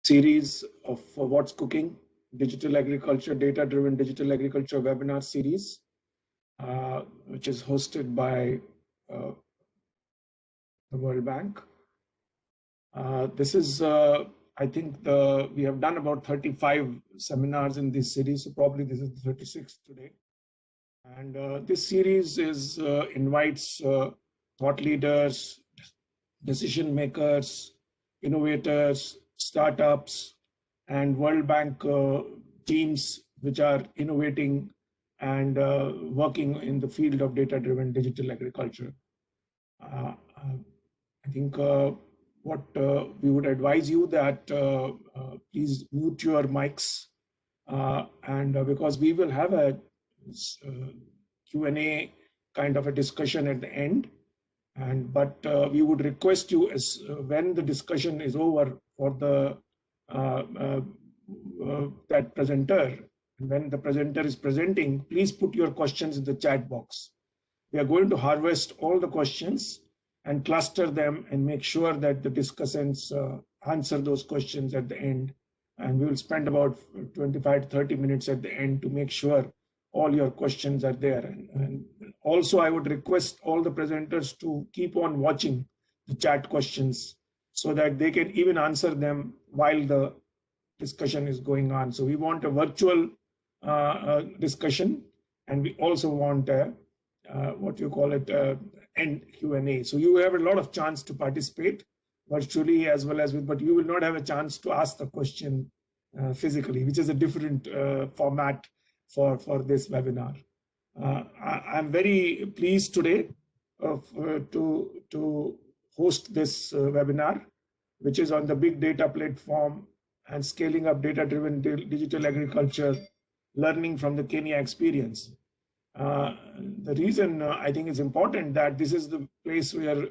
series of What's Cooking, Digital Agriculture, Data-Driven Digital Agriculture webinar series, which is hosted by the World Bank. This is, I think, we have done about 35 seminars in this series, so probably this is the 36th today. And this series invites thought leaders, decision makers, innovators, startups, and World Bank teams which are innovating and working in the field of data-driven digital agriculture. I think what we would advise you that please mute your mics, and because we will have a Q&A kind of a discussion at the end. But we would request you, as when the discussion is over for the that presenter, when the presenter is presenting, please put your questions in the chat box. We are going to harvest all the questions and cluster them and make sure that the discussants answer those questions at the end. And we will spend about 25 to 30 minutes at the end to make sure all your questions are there. And also, I would request all the presenters to keep on watching the chat questions so that they can even answer them while the discussion is going on. So we want a virtual discussion, and we also want a, what you call it, end Q&A. So you have a lot of chance to participate virtually as well as with, but you will not have a chance to ask the question physically, which is a different format for this webinar. I'm very pleased today to host this webinar, which is on the big data platform and scaling up data-driven digital agriculture, learning from the Kenya experience. The reason I think it's important that this is the place where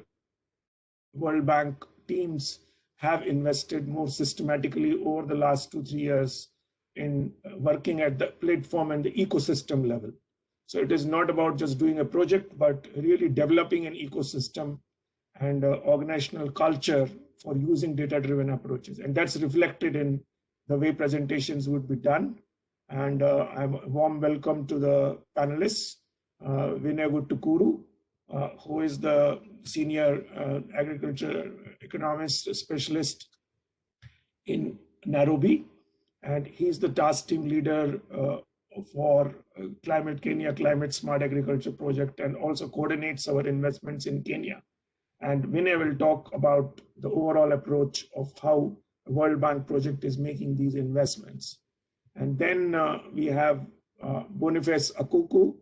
World Bank teams have invested more systematically over the last 2-3 years in working at the platform and the ecosystem level. So it is not about just doing a project, but really developing an ecosystem and organizational culture for using data-driven approaches. And that's reflected in the way presentations would be done. And a warm welcome to the panelists, Vinay Guttukuru, who is the senior agriculture economist specialist in Nairobi. And he's the task team leader for Kenya Climate Smart Agriculture Project, and also coordinates our investments in Kenya. And Vinay will talk about the overall approach of how the World Bank project is making these investments. And then we have Boniface Akuku.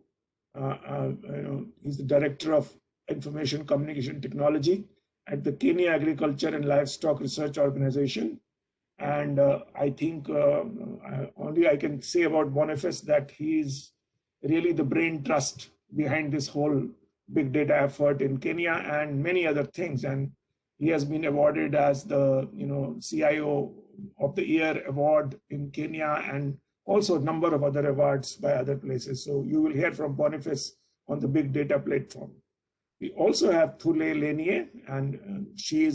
He's the director of Information Communication Technology at the Kenya Agriculture and Livestock Research Organization. And I think only I can say about Boniface that he's really the brain trust behind this whole big data effort in Kenya and many other things. And he has been awarded as the CIO of the Year award in Kenya, and also a number of other awards by other places. So you will hear from Boniface on the big data platform. We also have Thule Lenier, and she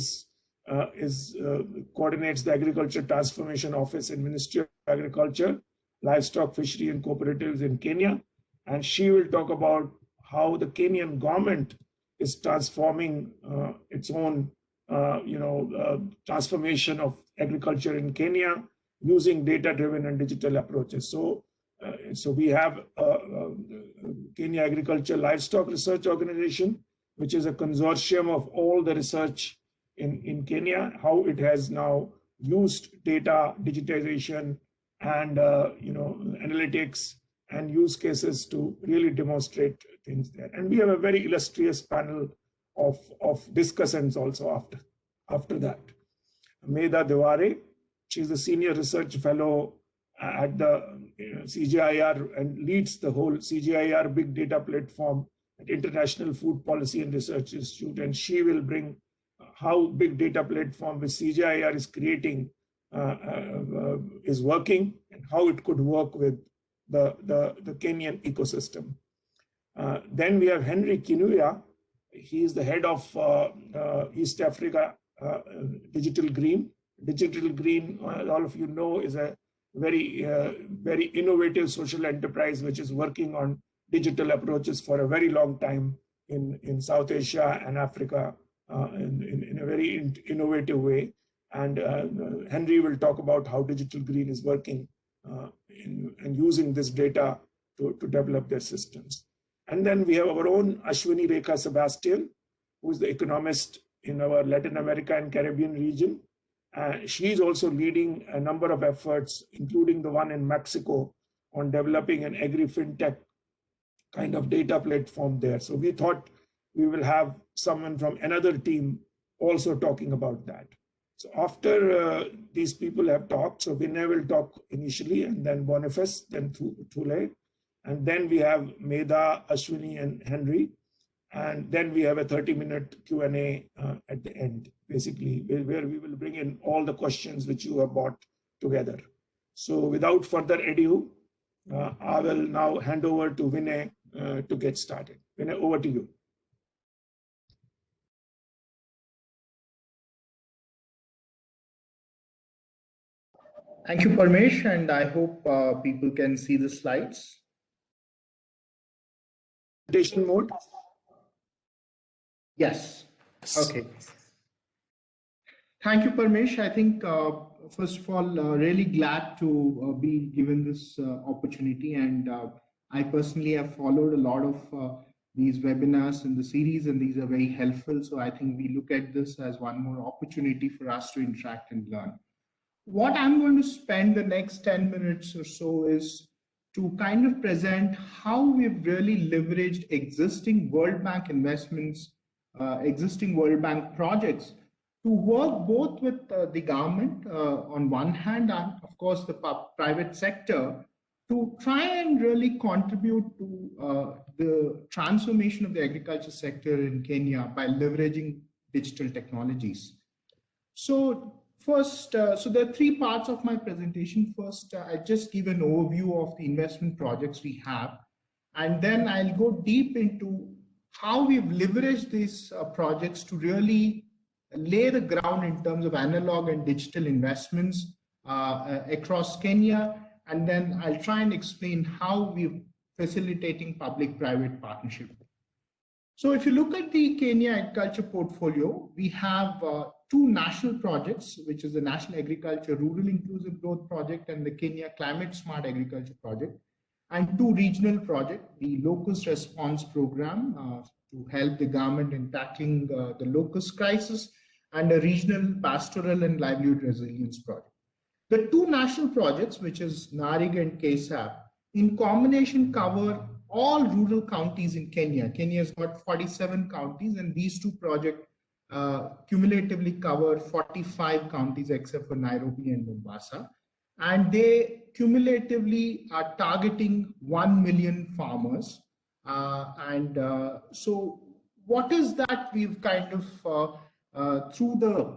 coordinates the Agriculture Transformation Office in Ministry of Agriculture, Livestock, Fishery and Cooperatives in Kenya. And she will talk about how the Kenyan government is transforming its own transformation of agriculture in Kenya using data-driven and digital approaches. So we have Kenya Agriculture Livestock Research Organization, which is a consortium of all the research in Kenya, how it has now used data, digitization, and analytics and use cases to really demonstrate things there. And we have a very illustrious panel of discussants also after that. Medha Deware, she's the senior research fellow at the CGIAR and leads the whole CGIAR big data platform at International Food Policy and Research Institute, and she will bring how big data platform with CGIAR is creating is working, and how it could work with the Kenyan ecosystem. Then we have Henry Kinuya. He is the head of East Africa Digital Green Digital Green, all of you know, is a very innovative social enterprise which is working on digital approaches for a very long time in South Asia and Africa in a very innovative way. And Henry will talk about how Digital Green is working and using this data to develop their systems. And then we have our own Ashwini Rekha Sebastian, who is the economist in our Latin America and Caribbean region. She's also leading a number of efforts, including the one in Mexico, on developing an agri-fintech kind of data platform there. So we thought we will have someone from another team also talking about that. So after these people have talked, so Vinay will talk initially, and then Boniface, then Thule, and then we have Medha, Ashwini, and Henry. And then we have a 30-minute Q&A at the end, basically, where we will bring in all the questions which you have brought together. So without further ado, I will now hand over to Vinay to get started. Vinay, over to you. Thank you, Parmesh, and I hope people can see the slides. Presentation mode? Yes. Okay. Thank you, Parmesh. I think, first of all, really glad to be given this opportunity. And I personally have followed a lot of these webinars in the series, and these are very helpful. So I think we look at this as one more opportunity for us to interact and learn. What I'm going to spend the next 10 minutes or so is to kind of present how we've really leveraged existing World Bank investments, existing World Bank projects to work both with the government on one hand and of course the private sector to try and really contribute to the transformation of the agriculture sector in Kenya by leveraging digital technologies. So first, so there are three parts of my presentation. First, I just give an overview of the investment projects we have, and then I'll go deep into how we've leveraged these projects to really lay the ground in terms of analog and digital investments across Kenya. And then I'll try and explain how we're facilitating public-private partnership. So if you look at the Kenya agriculture portfolio, we have two national projects, which is the National Agriculture Rural Inclusive Growth Project and the Kenya Climate Smart Agriculture Project, and two regional projects, the Locust Response Program to help the government in tackling the locust crisis, and a regional pastoral and livelihood resilience project. The two national projects, which is NARIG and KCSAP, in combination cover all rural counties in Kenya. Kenya has got 47 counties, and these two projects cumulatively cover 45 counties except for Nairobi and Mombasa. And they cumulatively are targeting 1 million farmers. So what is that we've kind of, through the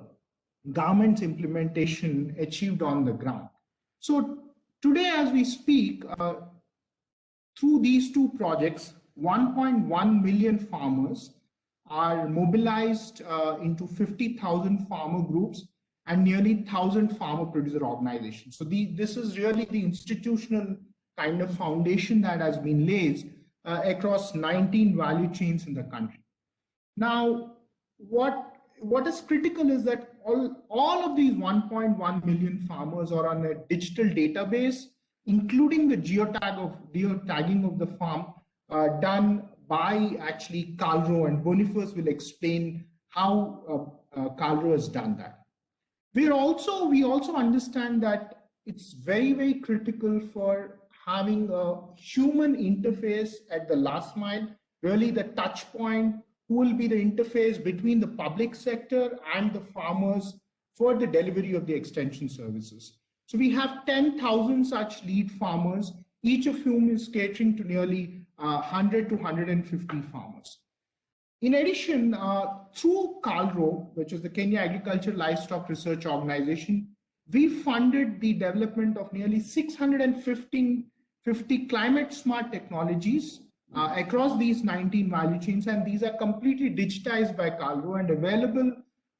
government's implementation, achieved on the ground? So today as we speak, through these two projects, 1.1 million farmers are mobilized into 50,000 farmer groups and nearly 1,000 farmer producer organizations. So this is really the institutional kind of foundation that has been laid across 19 value chains in the country. Now, what is critical is that all of these 1.1 million farmers are on a digital database, including the geotagging of the farm done by actually KALRO, and Boniface will explain how KALRO has done that. We also understand that it's very, very critical for having a human interface at the last mile, really the touch point, who will be the interface between the public sector and the farmers for the delivery of the extension services. So we have 10,000 such lead farmers, each of whom is catering to nearly 100 to 150 farmers. In addition, through KALRO, which is the Kenya Agriculture Livestock Research Organization, we funded the development of nearly 650 climate smart technologies across these 19 value chains, and these are completely digitized by KALRO and available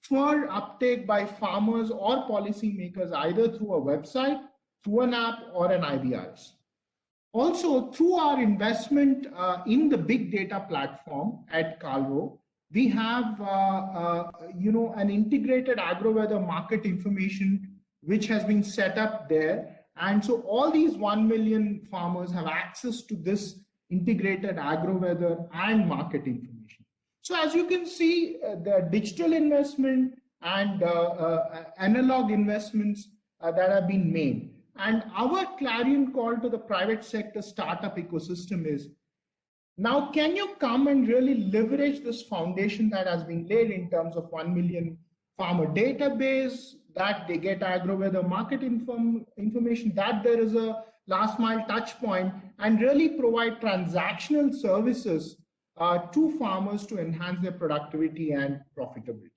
for uptake by farmers or policymakers, either through a website, through an app, or an IVRs. Also, through our investment in the big data platform at KALRO, we have an integrated agro-weather market information which has been set up there. And so all these 1 million farmers have access to this integrated agro-weather and market information. So as you can see, the digital investment and analog investments that have been made. And our clarion call to the private sector startup ecosystem is, now can you come and really leverage this foundation that has been laid in terms of 1 million farmer database, that they get agro-weather market information, that there is a last mile touch point, and really provide transactional services to farmers to enhance their productivity and profitability.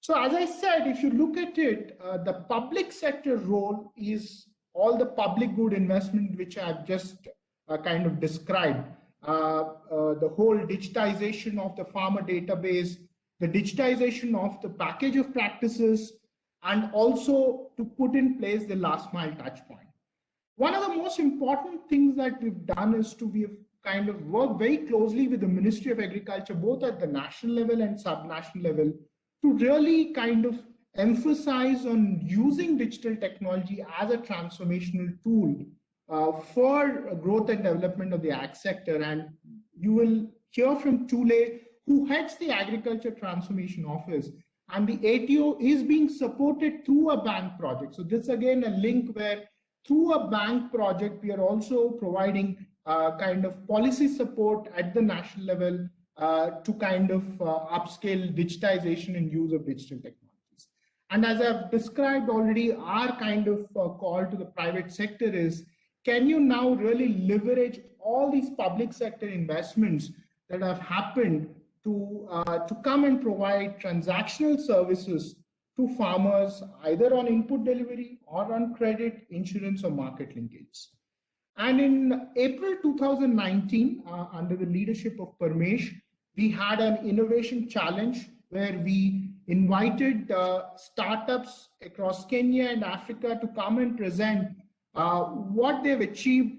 So as I said, if you look at it, the public sector role is all the public good investment which I've just kind of described. The whole digitization of the farmer database, the digitization of the package of practices, and also to put in place the last mile touch point. One of the most important things that we've done is we've kind of worked very closely with the Ministry of Agriculture, both at the national level and sub-national level, to really kind of emphasize on using digital technology as a transformational tool for growth and development of the ag sector. And you will hear from Tule, who heads the Agriculture Transformation Office, and the ATO is being supported through a bank project. So this again a link where through a bank project, we are also providing kind of policy support at the national level to kind of upscale digitization and use of digital technologies. And as I've described already, our kind of call to the private sector is, can you now really leverage all these public sector investments that have happened to come and provide transactional services to farmers, either on input delivery or on credit, insurance, or market linkage. And in April 2019, under the leadership of Parmesh, we had an innovation challenge where we invited startups across Kenya and Africa to come and present what they've achieved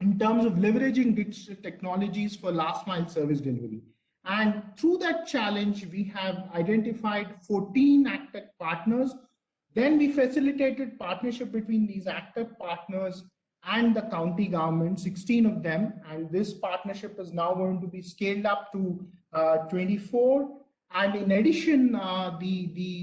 in terms of leveraging digital technologies for last mile service delivery. And through that challenge, we have identified 14 AgTech partners. Then we facilitated partnership between these AgTech partners and the county government, 16 of them. And this partnership is now going to be scaled up to 24. And in addition, the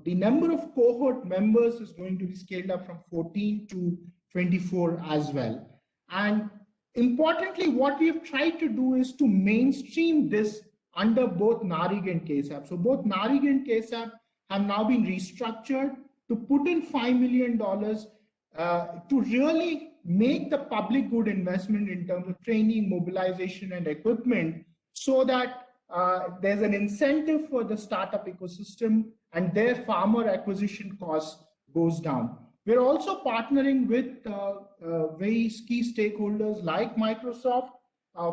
number of cohort members is going to be scaled up from 14 to 24 as well. And importantly, what we have tried to do is to mainstream this under both NARIG and KCSAP. So both NARIG and KCSAP have now been restructured to put in $5 million to really make the public good investment in terms of training, mobilization, and equipment, so that there's an incentive for the startup ecosystem and their farmer acquisition costs goes down. We're also partnering with very key stakeholders like Microsoft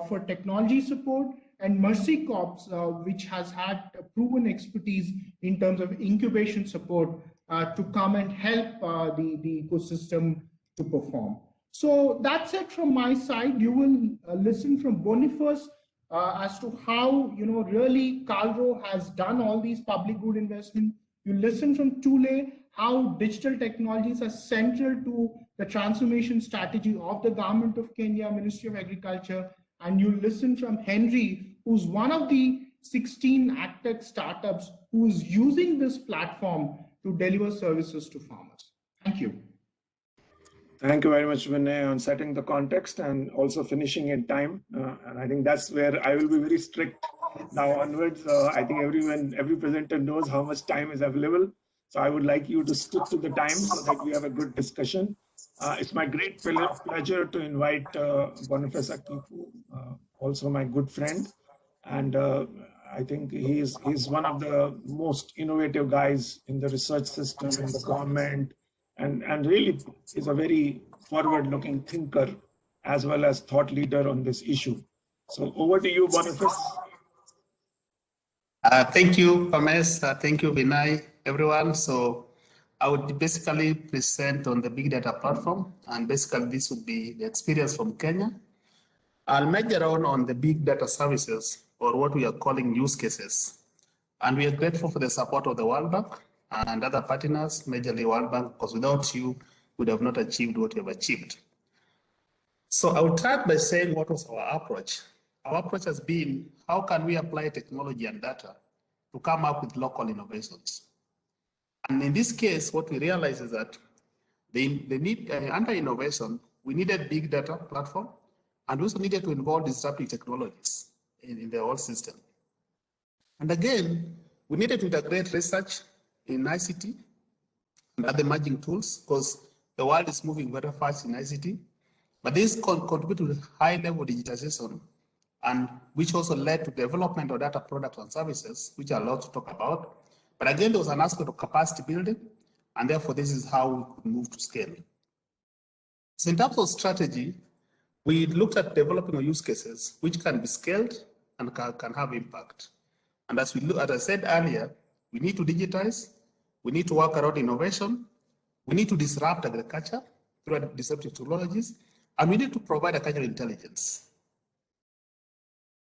for technology support, and Mercy Corps, which has had proven expertise in terms of incubation support to come and help the ecosystem to perform. So that's it from my side. You will listen from Boniface as to how really KALRO has done all these public good investment. You listen from Tule how digital technologies are central to the transformation strategy of the government of Kenya, Ministry of Agriculture. And you listen from Henry, who's one of the 16 AgTech startups who is using this platform to deliver services to farmers. Thank you. Thank you very much, Vinay, on setting the context and also finishing in time. And I think that's where I will be very strict now onwards. I think every presenter knows how much time is available. So I would like you to stick to the time so that we have a good discussion. It's my great pleasure to invite Boniface Akipu, also my good friend. And I think he's one of the most innovative guys in the research system, in the government, and really is a very forward-looking thinker as well as thought leader on this issue. So over to you, Boniface. Thank you, Pames. Thank you, Vinay, everyone. So I would basically present on the big data platform, and basically this would be the experience from Kenya. I'll major on the big data services, or what we are calling use cases. And we are grateful for the support of the World Bank and other partners, majorly World Bank, because without you, we would have not achieved what we have achieved. So I will start by saying what was our approach. Our approach has been, how can we apply technology and data to come up with local innovations? And in this case, what we realize is that under innovation, we needed big data platform, and we also needed to involve disruptive technologies in the whole system. And again, we needed to integrate research in ICT and other emerging tools, because the world is moving very fast in ICT. But this contribute to high-level digitization, and which also led to development of data products and services, which are a lot to talk about. But again, there was an aspect of capacity building, and therefore this is how we could move to scale. So in terms of strategy, we looked at developing use cases which can be scaled and can have impact. And as I said earlier, we need to digitize, we need to work around innovation, we need to disrupt agriculture through disruptive technologies, and we need to provide agricultural intelligence.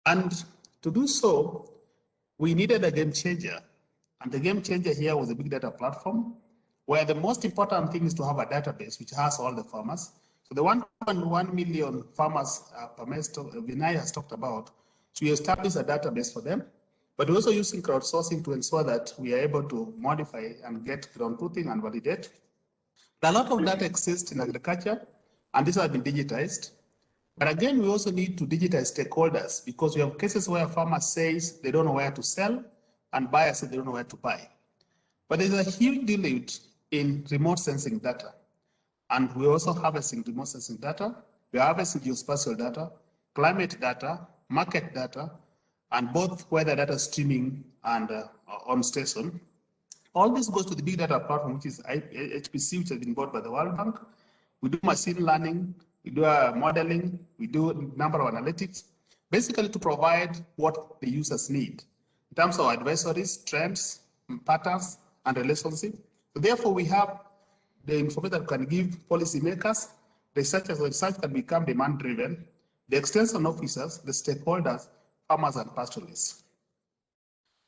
And to do so, we needed a game changer. And the game changer here was a big data platform, where the most important thing is to have a database which has all the farmers. So the 1.1 million farmers Vinay has talked about, so we established a database for them, but we're also using crowdsourcing to ensure that we are able to modify and get ground truthing and validate. A lot of data exists in agriculture, and this has been digitized. But again, we also need to digitize stakeholders, because we have cases where farmers say they don't know where to sell, and buyers say they don't know where to buy. But there's a huge deluge in remote sensing data. And we're also harvesting remote sensing data. We're harvesting geospatial data, climate data, market data, and both weather data streaming and on station. All this goes to the big data platform, which is HPC, which has been bought by the World Bank. We do machine learning, we do modeling, we do a number of analytics, basically to provide what the users need in terms of advisories, trends, patterns, and relationships. So therefore, we have the information that can give policymakers, research can become demand-driven, the extension officers, the stakeholders, farmers, and pastoralists.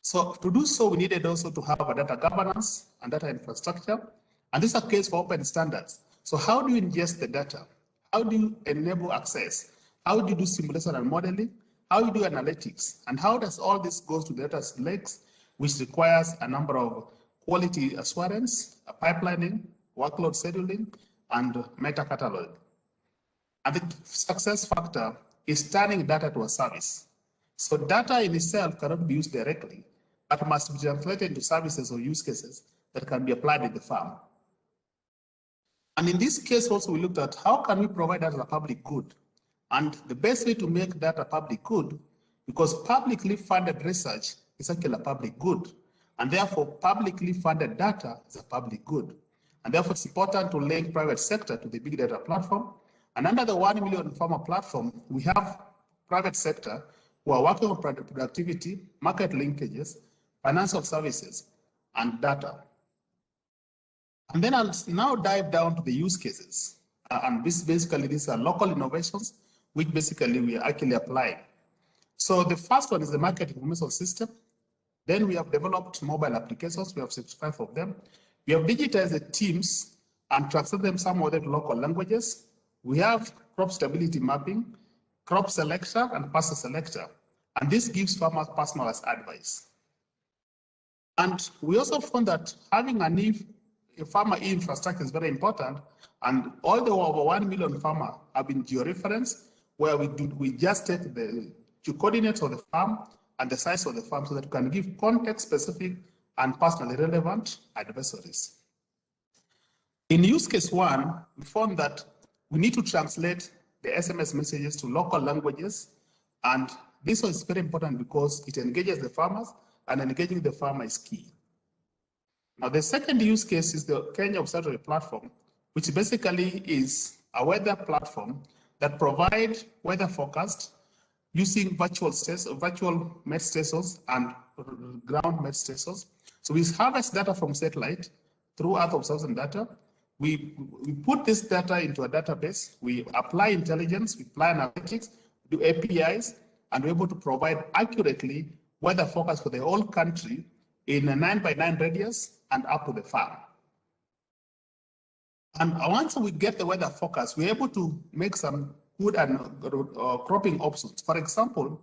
So to do so, we needed also to have a data governance and data infrastructure, and this is a case for open standards. So how do you ingest the data? How do you enable access? How do you do simulation and modeling? How do you do analytics? And how does all this go to data lakes, which requires a number of quality assurance, pipelining, workload scheduling, and meta catalog. And the success factor is turning data to a service. So data in itself cannot be used directly, but must be translated into services or use cases that can be applied in the farm. And in this case also, we looked at how can we provide that as a public good? And the best way to make that a public good, because publicly funded research is actually a public good, and therefore publicly funded data is a public good. And therefore it's important to link private sector to the big data platform. And under the 1 million farmer platform, we have private sector who are working on productivity, market linkages, financial services, and data. And then I'll now dive down to the use cases. And basically, these are local innovations, which basically we are actually applying. So the first one is the market information system. Then we have developed mobile applications. We have 65 of them. We have digitized the teams and translated them some of them to local languages. We have crop stability mapping, crop selector, and parcel selector. And this gives farmers personalized advice. And we also found that having a farmer infrastructure is very important. And all the over 1 million farmers have been georeferenced, where we just take the coordinates of the farm and the size of the farm so that we can give context-specific and personally relevant advisories. In use case one, we found that we need to translate the SMS messages to local languages, and this was very important because it engages the farmers, and engaging the farmer is key. Now, the second use case is the Kenya Observatory Platform, which basically is a weather platform that provides weather forecast using virtual met stations and ground met stations. So we harvest data from satellite through Earth observation data. We put this data into a database. We apply intelligence, we apply analytics, do APIs, and we're able to provide accurately weather forecast for the whole country in a 9x9 radius and up to the farm. And once we get the weather forecast, we're able to make some good and cropping options. For example,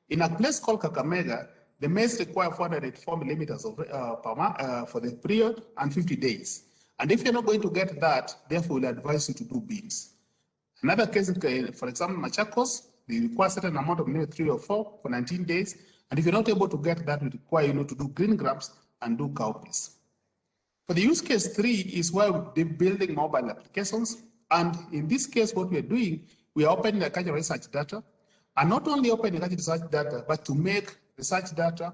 in a place called Kakamega, the maize require 484 millimeters of, for the period and 50 days. And if you're not going to get that, therefore we'll advise you to do beans. Another case, for example, Machakos, they require a certain amount of maybe 3 or 4 for 19 days. And if you're not able to get that, we require you to do green grabs and do cowpeas. For the use case 3 is where we're building mobile applications. And in this case, what we're doing, we are opening agricultural research data, and not only opening agricultural research data, but to make research data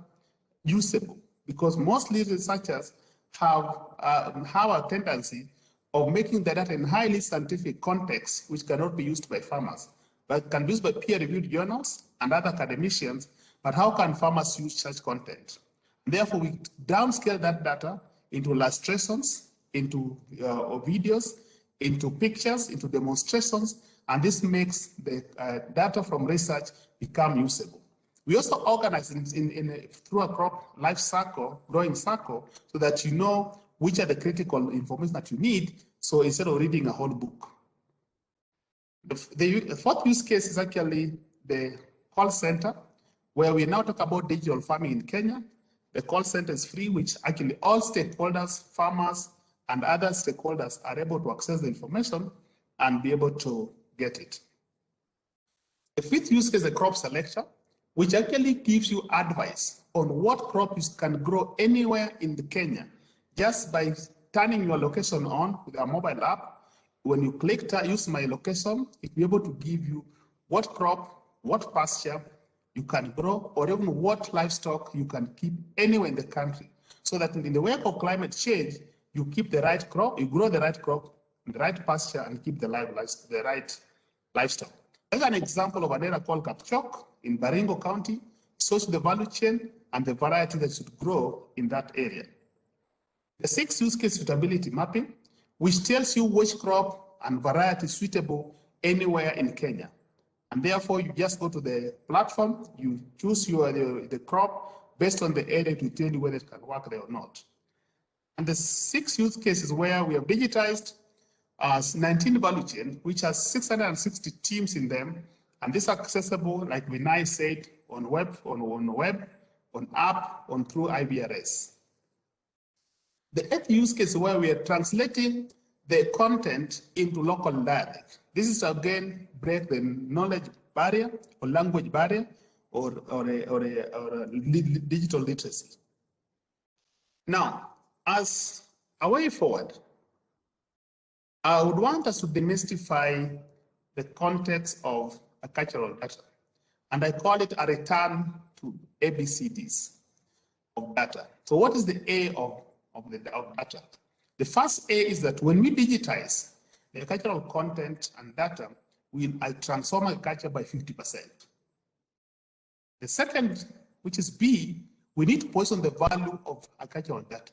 usable, because mostly researchers have a tendency of making the data in highly scientific context, which cannot be used by farmers, but can be used by peer-reviewed journals and other academicians. But how can farmers use such content? Therefore, we downscale that data into illustrations, into videos, into pictures, into demonstrations, and this makes the data from research become usable. We also organize through a crop life cycle, growing cycle, so that you know which are the critical information that you need, so instead of reading a whole book. The fourth use case is actually the call center, where we now talk about digital farming in Kenya. The call center is free, which actually all stakeholders, farmers, and other stakeholders are able to access the information and be able to get it. The fifth use case is the crop selector, which actually gives you advice on what crop you can grow anywhere in the Kenya just by turning your location on with a mobile app. When you click use my location, it will be able to give you what crop, what pasture you can grow, or even what livestock you can keep anywhere in the country, so that in the wake of climate change, you keep the right crop, you grow the right crop, the right pasture, and keep the right livestock. As an example of an area called Kapchok in Baringo County, shows the value chain and the variety that should grow in that area. The sixth use case, suitability mapping, which tells you which crop and variety is suitable anywhere in Kenya. And therefore, you just go to the platform, you choose the crop based on the area to tell you whether it can work there or not. And the sixth use case is where we have digitized 19 value chain, which has 660 teams in them, and this is accessible, like Vinay said, on web, on app, on through IVRS. The eighth use case is where we are translating the content into local dialect. This is again break the knowledge barrier or language barrier or a digital literacy. Now, as a way forward, I would want us to demystify the context of agricultural data, and I call it a return to ABCDs of data. So what is the A of data? The first A is that when we digitize the agricultural content and data, I transform agriculture by 50%. The second, which is B, we need to position the value of agricultural data.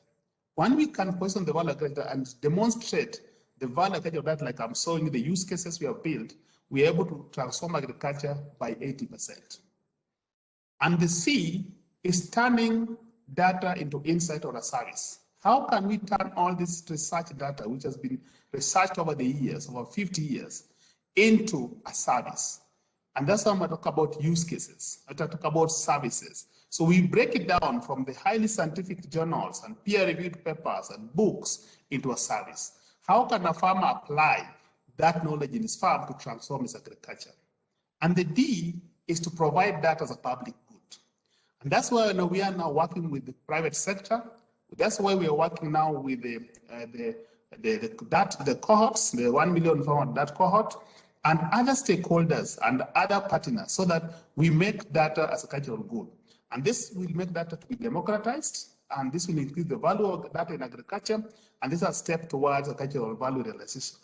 When we can position the value of agricultural data and demonstrate the value of agricultural data, like I'm showing you the use cases we have built, we are able to transform agriculture by 80%. And the C is turning data into insight or a service. How can we turn all this research data, which has been researched over the years, over 50 years, into a service? And that's how I'm going to talk about use cases. I talk about services. So we break it down from the highly scientific journals and peer-reviewed papers and books into a service. How can a farmer apply that knowledge in his farm to transform his agriculture? And the D is to provide that as a public good. And that's why we are now working with the private sector. That's why we are working now with the cohorts, the 1 million farmer that cohort, and other stakeholders and other partners, so that we make data as a cultural good. And this will make data to be democratized, and this will increase the value of data in agriculture, and this is a step towards a cultural value realization.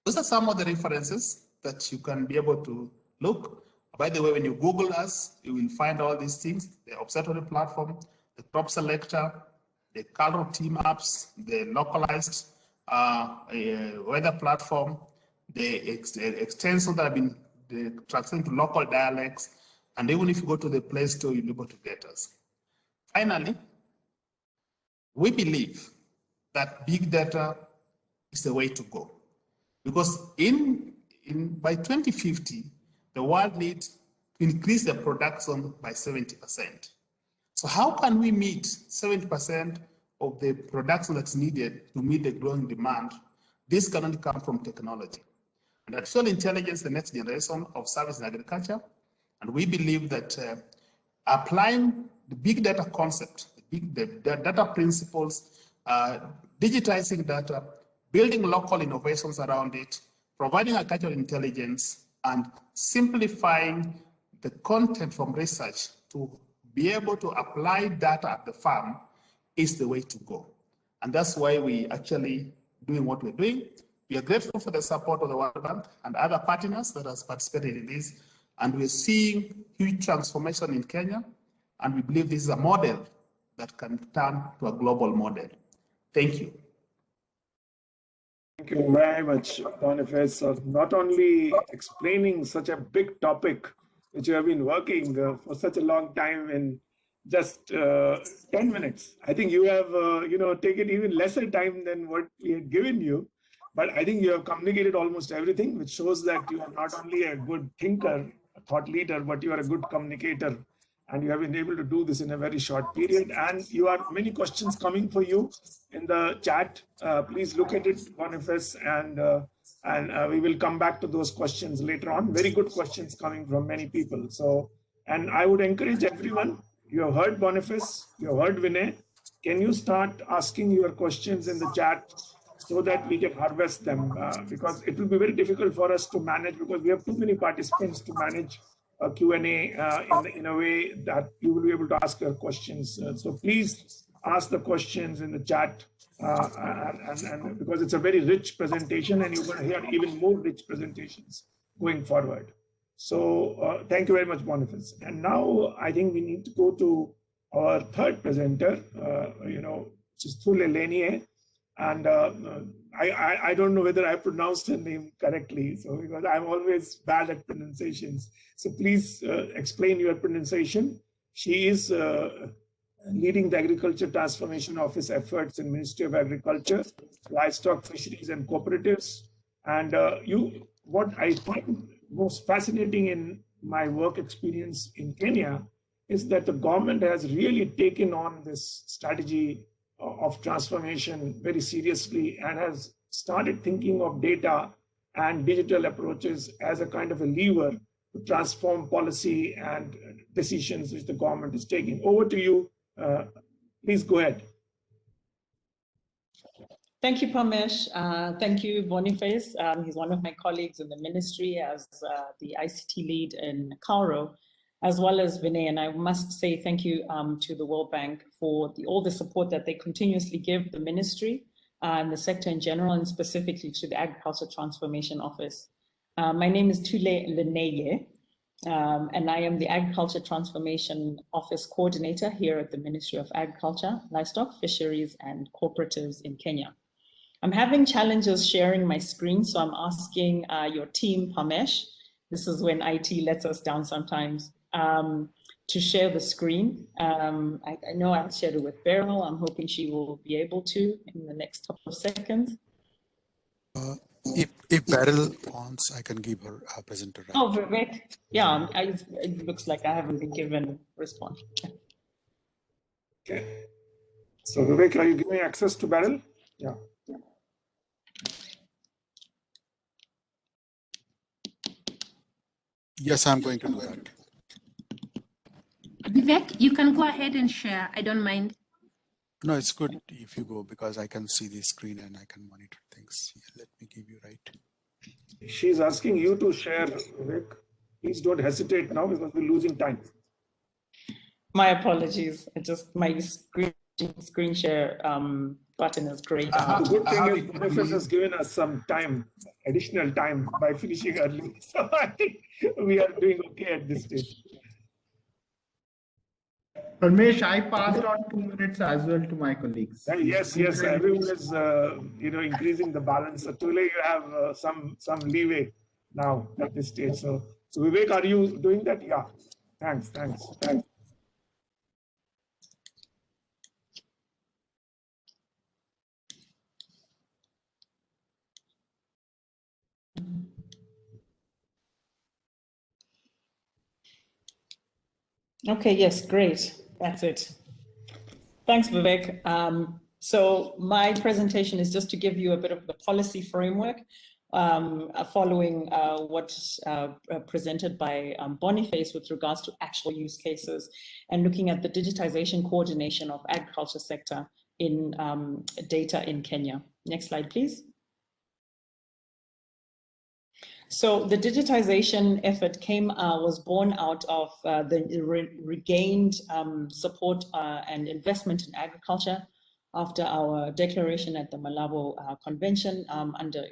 Those are some of the references that you can be able to look By the way, when you Google us, you will find all these things: the observatory platform, the crop selector, the KALRO team apps, the localized weather platform, the extensions that have been translated to local dialects, and even if you go to the Play Store, you'll be able to get us. Finally, we believe that big data is the way to go, because by 2050, the world needs to increase the production by 70%. So how can we meet 70% of the production that's needed to meet the growing demand? This can only come from technology. And artificial intelligence, the next generation of service in agriculture. And we believe that applying the big data concept, the data principles, digitizing data, building local innovations around it, providing agricultural intelligence, and simplifying the content from research to be able to apply data at the farm is the way to go. And that's why we actually doing what we're doing. We are grateful for the support of the World Bank and other partners that has participated in this. And we're seeing huge transformation in Kenya. And we believe this is a model that can turn to a global model. Thank you. Thank you very much, Boniface, for not only explaining such a big topic, which you have been working for such a long time in just 10 minutes. I think you have, taken even lesser time than what we had given you. But I think you have communicated almost everything, which shows that you are not only a good thinker, a thought leader, but you are a good communicator. And you have been able to do this in a very short period. And you are many questions coming for you in the chat. Please look at it, Boniface, and we will come back to those questions later on. Very good questions coming from many people. So, and I would encourage everyone. You have heard Boniface, you have heard Vinay. Can you start asking your questions in the chat so that we can harvest them? Because it will be very difficult for us to manage, because we have too many participants to manage a Q&A in a way that you will be able to ask your questions. So please ask the questions in the chat, and because it's a very rich presentation, and you're going to hear even more rich presentations going forward. So thank you very much, Boniface. And now I think we need to go to our third presenter, which is Thule Lenier. And I don't know whether I pronounced her name correctly, so because I'm always bad at pronunciations. So please explain your pronunciation. She is leading the Agriculture Transformation Office efforts in Ministry of Agriculture, Livestock, Fisheries and Cooperatives. And what I find most fascinating in my work experience in Kenya is that the government has really taken on this strategy of transformation very seriously and has started thinking of data and digital approaches as a kind of a lever to transform policy and decisions which the government is taking. Over to you. Please go ahead. Thank you, Pamesh. Thank you, Boniface. He's one of my colleagues in the ministry as the ICT lead in KALRO, as well as Vinay. And I must say thank you to the World Bank for all the support that they continuously give the ministry and the sector in general, and specifically to the Agriculture Transformation Office. My name is Thule Lenier, and I am the Agriculture Transformation Office Coordinator here at the Ministry of Agriculture, Livestock, Fisheries and Cooperatives in Kenya. I'm having challenges sharing my screen, so I'm asking your team, Pamesh, this is when IT lets us down sometimes, to share the screen. I know I'll share it with Beryl. I'm hoping she will be able to in the next couple of seconds. If Beryl wants, I can give her a presenter. Right? Oh, Vivek. Yeah, it looks like I haven't been given response. Okay. So Vivek, are you giving access to Beryl? Yeah. Yes, I'm going to do that. Vivek, you can go ahead and share. I don't mind. No, it's good if you go, because I can see the screen and I can monitor things. Yeah, let me give you right. She's asking you to share, Vivek. Please don't hesitate now because we're losing time. My apologies. My screen screen share button is great. The good thing is Boniface has given us some time, additional time by finishing early. So I think we are doing okay at this stage. Parmesh, I passed on 2 minutes as well to my colleagues. Yes, everyone is increasing the balance. So Tule, you have some leeway now at this stage. So Vivek, are you doing that? Yeah. Thanks. Okay, yes, great. That's it. Thanks, Vivek. So my presentation is just to give you a bit of the policy framework following what presented by Boniface with regards to actual use cases and looking at the digitization coordination of agriculture sector in data in Kenya. Next slide, please. So the digitization effort was born out of the regained support and investment in agriculture after our declaration at the Malabo Convention under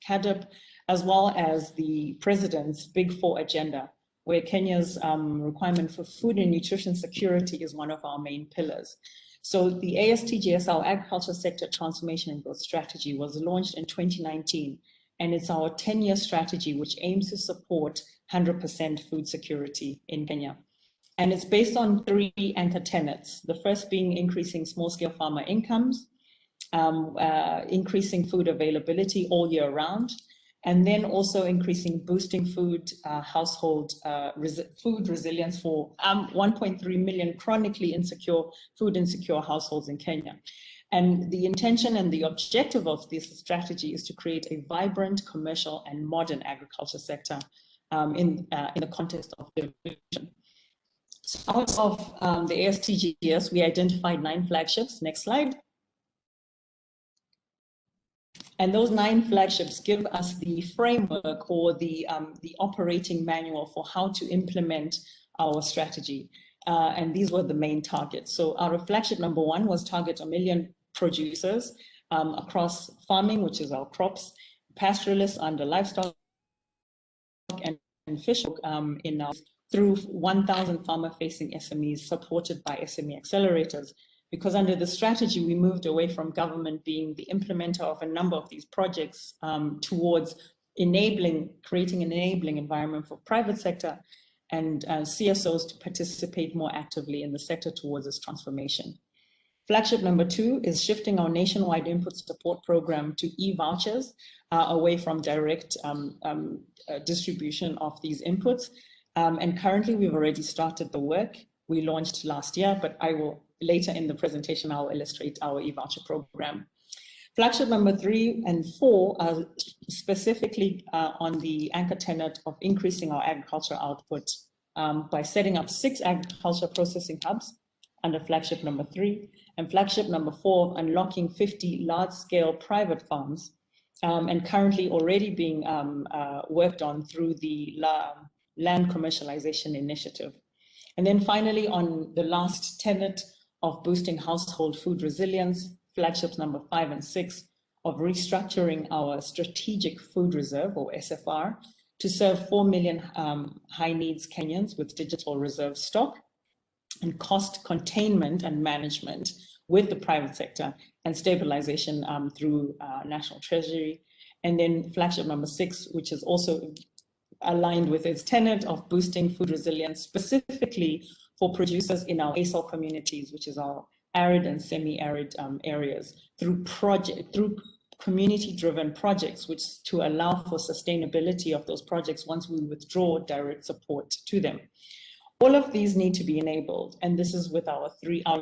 KADIP, as well as the President's Big Four agenda, where Kenya's requirement for food and nutrition security is one of our main pillars. So the ASTGSL Agriculture Sector Transformation and Growth Strategy was launched in 2019. And it's our 10-year strategy, which aims to support 100% food security in Kenya. And it's based on 3 anchor tenets. The first being increasing small-scale farmer incomes, increasing food availability all year round, and then also boosting food household food resilience for 1.3 million chronically food insecure households in Kenya. And the intention and the objective of this strategy is to create a vibrant, commercial, and modern agriculture sector in the context of devolution. So out of the ASTGS, we identified 9 flagships. Next slide. And those 9 flagships give us the framework or the operating manual for how to implement our strategy. And these were the main targets. So out of flagship number 1 was target 1 million producers across farming, which is our crops, pastoralists under livestock, and fish through 1,000 farmer-facing SMEs supported by SME accelerators. Because under the strategy, we moved away from government being the implementer of a number of these projects towards creating an enabling environment for private sector and CSOs to participate more actively in the sector towards this transformation. Flagship number 2 is shifting our nationwide input support program to e-vouchers away from direct distribution of these inputs. And currently, we've already started the work. We launched last year, but later in the presentation, I'll illustrate our e-voucher program. Flagship number 3 and 4 are specifically on the anchor tenet of increasing our agriculture output by setting up 6 agriculture processing hubs under flagship number 3, and flagship number 4, unlocking 50 large-scale private farms, and currently already being worked on through the Land Commercialization Initiative. And then finally, on the last tenet of boosting household food resilience, flagships number 5 and 6, of restructuring our strategic food reserve, or SFR, to serve 4 million high needs Kenyans with digital reserve stock, and cost containment and management with the private sector, and stabilization through National Treasury. And then flagship number 6, which is also aligned with its tenet of boosting food resilience, specifically for producers in our ASOL communities, which is our arid and semi-arid areas, through community-driven projects, which to allow for sustainability of those projects once we withdraw direct support to them. All of these need to be enabled, and this is with our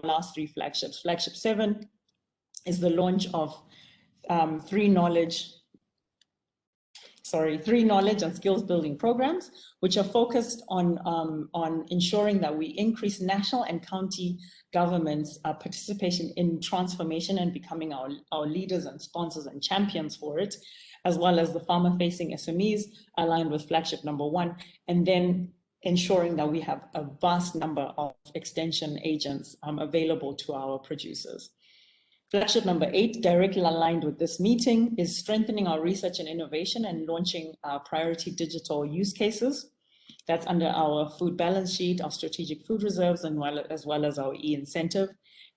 last 3 flagships. Flagship 7 is the launch of 3 knowledge and skills building programs, which are focused on ensuring that we increase national and county governments' participation in transformation and becoming our leaders and sponsors and champions for it, as well as the farmer-facing SMEs aligned with flagship number 1, and then ensuring that we have a vast number of extension agents available to our producers. Flagship number 8, directly aligned with this meeting, is strengthening our research and innovation and launching our priority digital use cases. That's under our food balance sheet, our strategic food reserves, and as well as our e-incentive.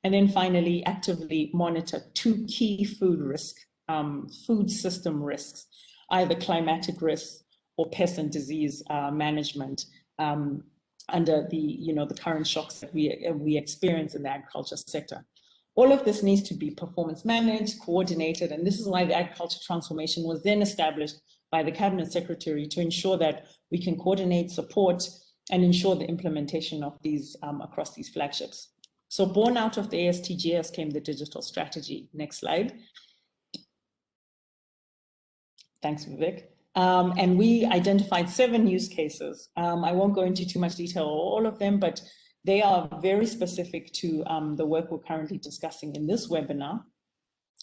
And then finally, actively monitor 2 key food system risks, either climatic risks or pest and disease management under the current shocks that we experience in the agriculture sector. All of this needs to be performance managed, coordinated, and this is why the agriculture transformation was then established by the Cabinet Secretary to ensure that we can coordinate, support, and ensure the implementation of these across these flagships. So born out of the ASTGS came the digital strategy. Next slide. Thanks, Vivek. And we identified 7 use cases. I won't go into too much detail on all of them, but they are very specific to the work we're currently discussing in this webinar.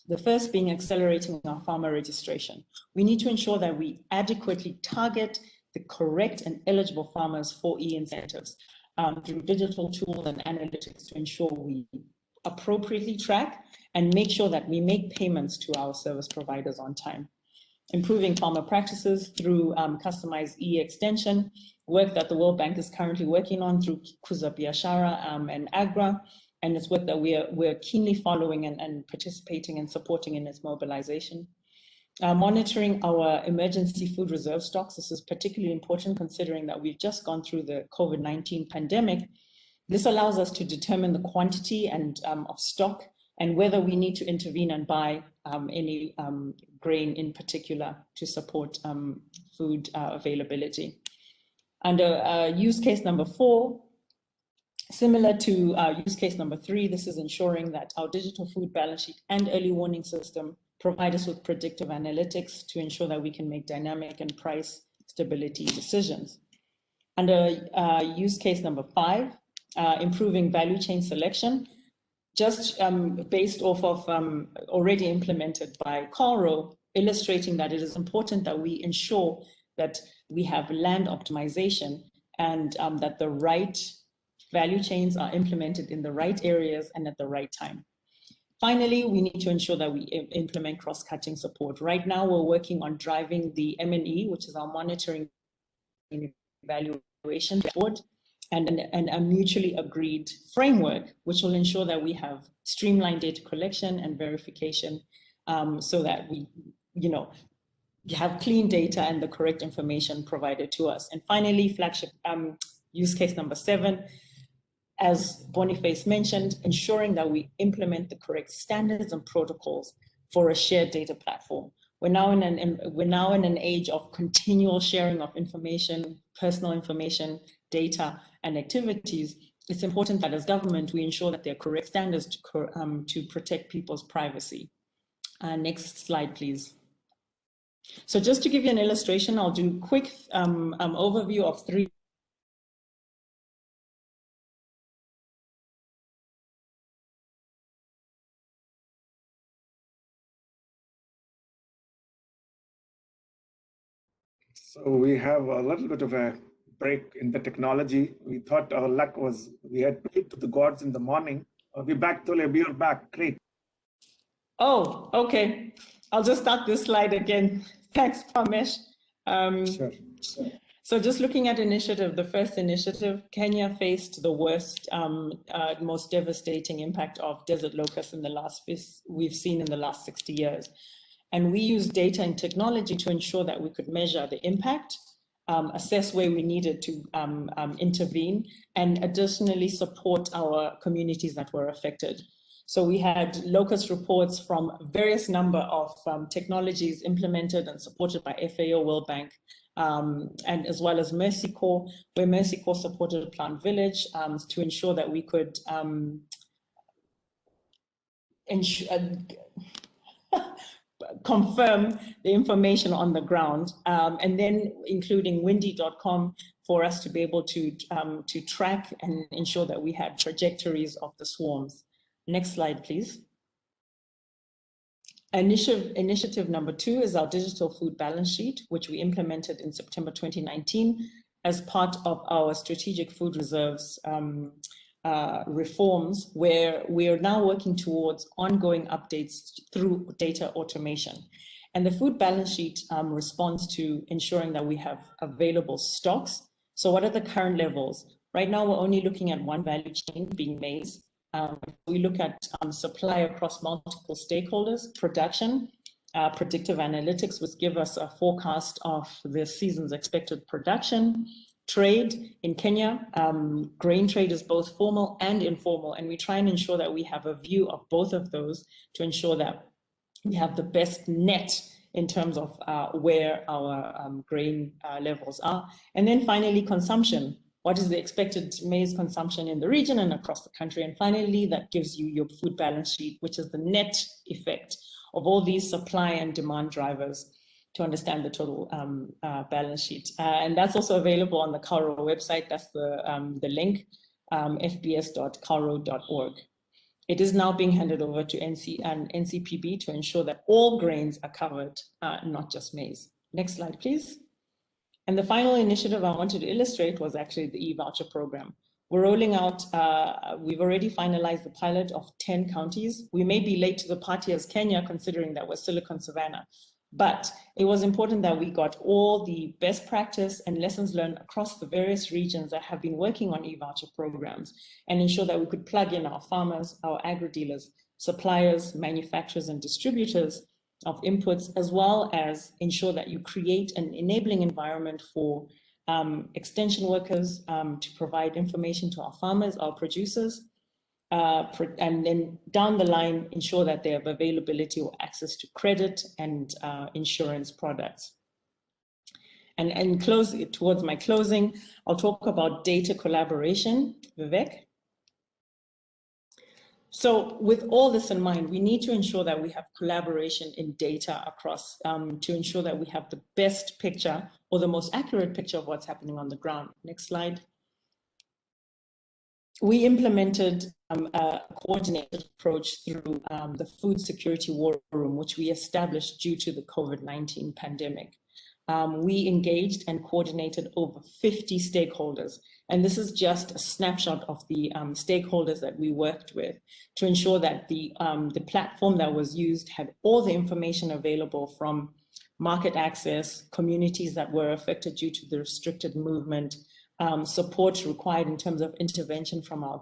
The first being accelerating our farmer registration. We need to ensure that we adequately target the correct and eligible farmers for e-incentives through digital tools and analytics to ensure we appropriately track and make sure that we make payments to our service providers on time. Improving farmer practices through customized e-extension, work that the World Bank is currently working on through Kuza Biashara and AGRA, and it's work that we're keenly following and participating and supporting in its mobilization. Monitoring our emergency food reserve stocks. This is particularly important considering that we've just gone through the COVID-19 pandemic. This allows us to determine the quantity and of stock and whether we need to intervene and buy any grain in particular to support food availability. Under use case number 4, similar to use case number 3, this is ensuring that our digital food balance sheet and early warning system provide us with predictive analytics to ensure that we can make dynamic and price stability decisions. Under use case number 5, improving value chain selection, just based off of already implemented by KALRO, illustrating that it is important that we ensure that we have land optimization and that the right value chains are implemented in the right areas and at the right time. Finally, we need to ensure that we implement cross-cutting support. Right now, we're working on driving the M&E, which is our monitoring and evaluation board, and a mutually agreed framework, which will ensure that we have streamlined data collection and verification so that we, have clean data and the correct information provided to us. And finally, flagship use case number 7, as Boniface mentioned, ensuring that we implement the correct standards and protocols for a shared data platform. We're now in an age of continual sharing of information, personal information, data, and activities. It's important that as government, we ensure that there are correct standards to protect people's privacy. Next slide, please. So just to give you an illustration, I'll do a quick overview of 3. So we have a little bit of a break in the technology. We thought our luck was we had prayed to the gods in the morning. We're back, Tole, we're back. Great. Oh, okay. I'll just start this slide again. Thanks, Pamesh. Sure. So just looking at initiative, the first initiative, Kenya faced the worst, most devastating impact of desert locusts we've seen in the last 60 years. And we used data and technology to ensure that we could measure the impact, assess where we needed to intervene, and additionally support our communities that were affected. So we had locust reports from various number of technologies implemented and supported by FAO, World Bank, and as well as Mercy Corps, where Mercy Corps supported Plant Village to ensure that we could confirm the information on the ground, and then including windy.com for us to be able to track and ensure that we had trajectories of the swarms. Next slide, please. Initiative number 2 is our digital food balance sheet, which we implemented in September 2019. as part of our strategic food reserves reforms, where we are now working towards ongoing updates through data automation. And the food balance sheet responds to ensuring that we have available stocks. So what are the current levels? Right now, we're only looking at one value chain, being maize. We look at supply across multiple stakeholders, production, predictive analytics, which give us a forecast of the season's expected production, trade in Kenya. Grain trade is both formal and informal, and we try and ensure that we have a view of both of those to ensure that we have the best net in terms of where our grain levels are. And then finally, consumption. What is the expected maize consumption in the region and across the country? And finally, that gives you your food balance sheet, which is the net effect of all these supply and demand drivers to understand the total balance sheet. And that's also available on the KALRO website. That's the link, fbs.kalro.org. It is now being handed over to NCPB to ensure that all grains are covered, not just maize. Next slide, please. And the final initiative I wanted to illustrate was actually the e-voucher program. We're rolling out, we've already finalized the pilot of 10 counties. We may be late to the party as Kenya, considering that we're Silicon Savannah. But it was important that we got all the best practice and lessons learned across the various regions that have been working on e-voucher programs and ensure that we could plug in our farmers, our agri-dealers, suppliers, manufacturers, and distributors of inputs, as well as ensure that you create an enabling environment for extension workers to provide information to our farmers, our producers, and then down the line, ensure that they have availability or access to credit and insurance products. And towards my closing, I'll talk about data collaboration. Vivek. So with all this in mind, we need to ensure that we have collaboration in data across to ensure that we have the best picture or the most accurate picture of what's happening on the ground. Next slide. We implemented a coordinated approach through the Food Security War Room, which we established due to the COVID-19 pandemic. We engaged and coordinated over 50 stakeholders. And this is just a snapshot of the stakeholders that we worked with to ensure that the platform that was used had all the information available from market access, communities that were affected due to the restricted movement, support required in terms of intervention from our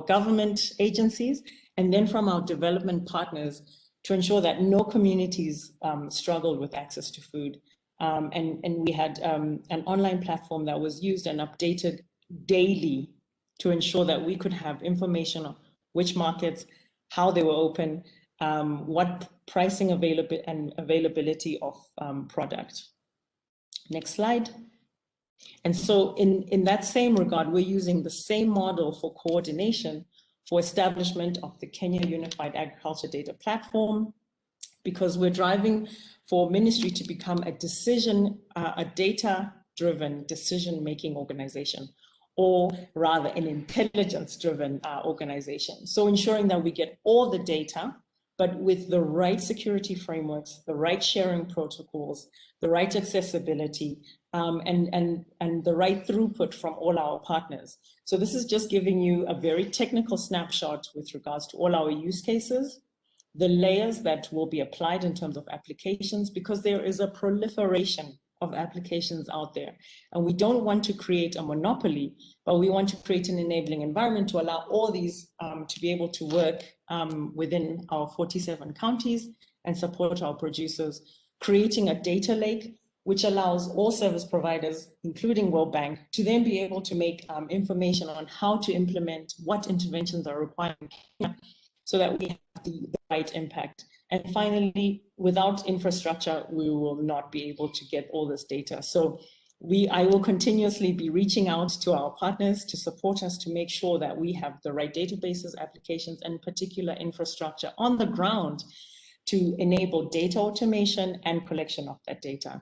government agencies, and then from our development partners to ensure that no communities struggled with access to food. And we had an online platform that was used and updated daily to ensure that we could have information on which markets, how they were open, what pricing availability of product. Next slide. And so in that same regard, we're using the same model for coordination for establishment of the Kenya Unified Agriculture Data Platform, because we're driving for ministry to become a data-driven decision-making organization, or rather an intelligence-driven organization. So ensuring that we get all the data, but with the right security frameworks, the right sharing protocols, the right accessibility, and the right throughput from all our partners. So this is just giving you a very technical snapshot with regards to all our use cases, the layers that will be applied in terms of applications, because there is a proliferation of applications out there. And we don't want to create a monopoly, but we want to create an enabling environment to allow all these to be able to work within our 47 counties and support our producers, creating a data lake, which allows all service providers, including World Bank, to then be able to make information on how to implement what interventions are required in Kenya so that we have the right impact. And finally, without infrastructure, we will not be able to get all this data. So I will continuously be reaching out to our partners to support us to make sure that we have the right databases, applications, and particular infrastructure on the ground to enable data automation and collection of that data.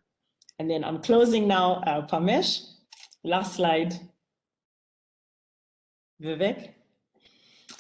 And then I'm closing now, Pamesh. Last slide. Vivek.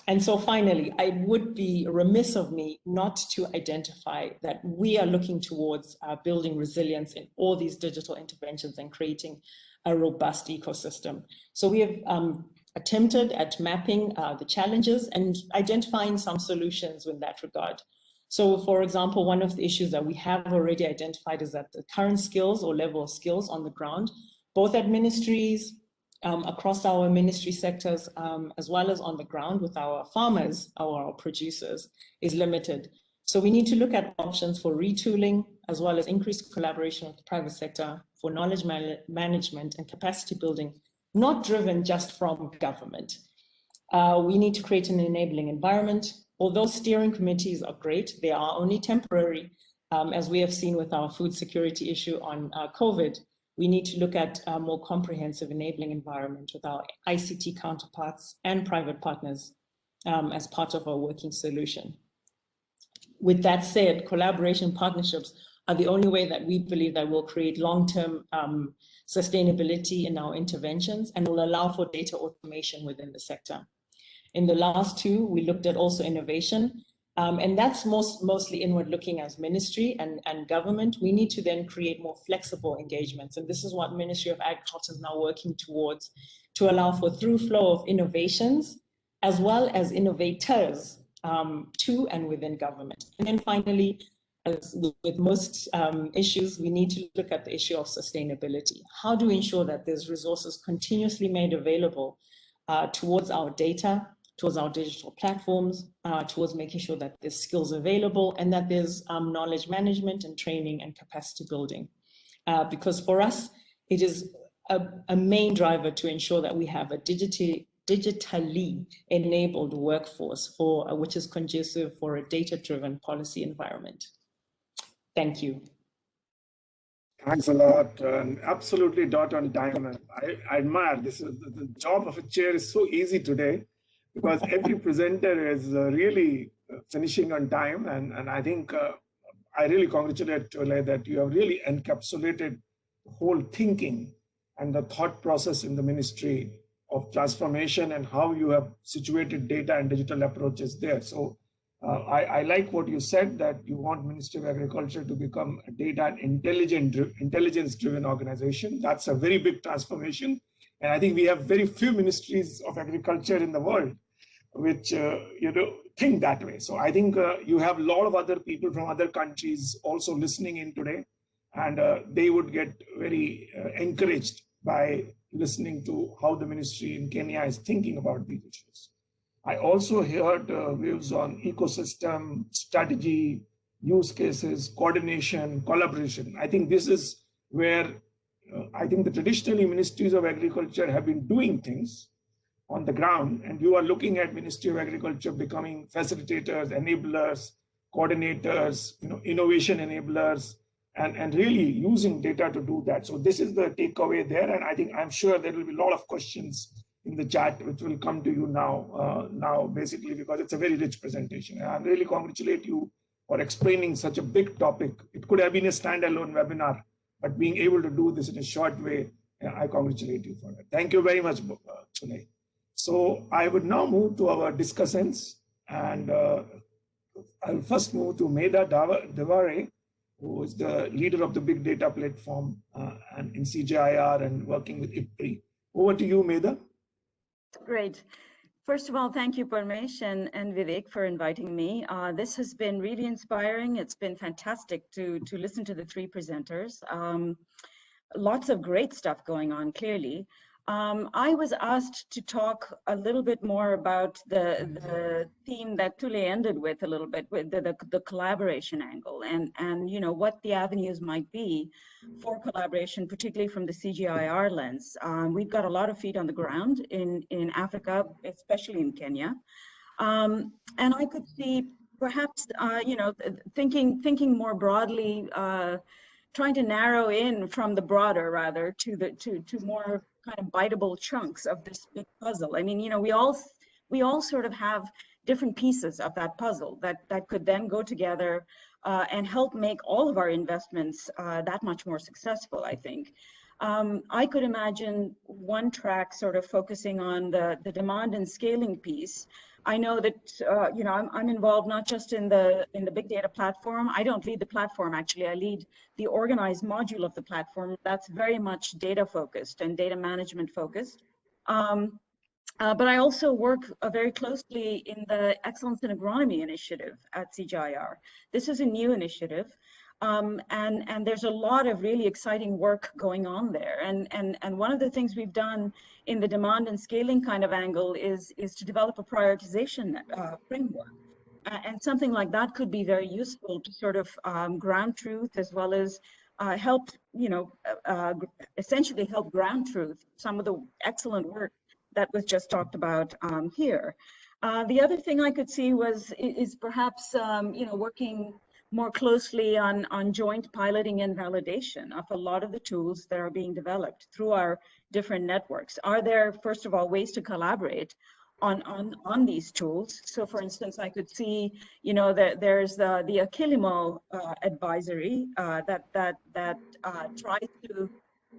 And so finally, I would be remiss of me not to identify that we are looking towards building resilience in all these digital interventions and creating a robust ecosystem. So we have attempted at mapping the challenges and identifying some solutions in that regard. So for example, one of the issues that we have already identified is that the current skills or level of skills on the ground, both at ministries, across our ministry sectors, as well as on the ground with our farmers, our producers, is limited. So we need to look at options for retooling, as well as increased collaboration with the private sector for knowledge management and capacity building, not driven just from government. We need to create an enabling environment. Although steering committees are great, they are only temporary, as we have seen with our food security issue on COVID. We need to look at a more comprehensive enabling environment with our ICT counterparts and private partners as part of our working solution. With that said, collaboration partnerships are the only way that we believe that will create long-term sustainability in our interventions and will allow for data automation within the sector. In the last two, we looked at also innovation. And that's mostly inward looking as ministry and government. We need to then create more flexible engagements. And this is what Ministry of Agriculture is now working towards, to allow for through flow of innovations, as well as innovators to and within government. And then finally, as with most issues, we need to look at the issue of sustainability. How do we ensure that there's resources continuously made available towards our data, towards our digital platforms, towards making sure that there's skills available and that there's knowledge management and training and capacity building. Because for us, it is a main driver to ensure that we have a digitally enabled workforce which is conducive for a data-driven policy environment. Thank you. Thanks a lot. Absolutely dot on time. I admire this. The job of a chair is so easy today, because every presenter is really finishing on time. And I think I really congratulate Tole that you have really encapsulated the whole thinking and the thought process in the Ministry of Transformation and how you have situated data and digital approaches there. So I like what you said, that you want Ministry of Agriculture to become a data and intelligence-driven organization. That's a very big transformation. And I think we have very few ministries of agriculture in the world which think that way. So I think you have a lot of other people from other countries also listening in today, and they would get very encouraged by listening to how the ministry in Kenya is thinking about these issues. I also heard views on ecosystem, strategy, use cases, coordination, collaboration. I think this is where I think the traditionally ministries of agriculture have been doing things on the ground, and you are looking at Ministry of Agriculture becoming facilitators, enablers, coordinators, innovation enablers, and really using data to do that. So this is the takeaway there, and I'm sure there will be a lot of questions in the chat which will come to you now basically, because it's a very rich presentation. And I really congratulate you for explaining such a big topic. It could have been a standalone webinar, but being able to do this in a short way, I congratulate you for that. Thank you very much, Chune. So I would now move to our discussants, and I'll first move to Medha Devare, who is the leader of the big data platform and in CJIR and working with IPRI. Over to you, Medha. Great. First of all, thank you, Parmesh and Vivek, for inviting me. This has been really inspiring. It's been fantastic to listen to the three presenters. Lots of great stuff going on, clearly. I was asked to talk a little bit more about the theme that Tule ended with a little bit, with the collaboration angle and what the avenues might be for collaboration, particularly from the CGIAR lens. We've got a lot of feet on the ground in Africa, especially in Kenya. And I could see perhaps, thinking more broadly, trying to narrow in from the broader rather to more kind of biteable chunks of this big puzzle. I mean, we all sort of have different pieces of that puzzle that could then go together and help make all of our investments that much more successful, I think. I could imagine one track sort of focusing on the demand and scaling piece. I know that I'm involved not just in the big data platform. I don't lead the platform, actually. I lead the organized module of the platform that's very much data focused and data management focused. But I also work very closely in the Excellence in Agronomy initiative at CGIAR. This is a new initiative. And there's a lot of really exciting work going on there. And one of the things we've done in the demand and scaling kind of angle is to develop a prioritization framework. And something like that could be very useful to sort of ground truth, as well as help, essentially help ground truth some of the excellent work that was just talked about here. The other thing I could see is perhaps working more closely on joint piloting and validation of a lot of the tools that are being developed through our different networks. Are there, first of all, ways to collaborate on these tools? So for instance, I could see, that there's the Akilimo advisory that tries to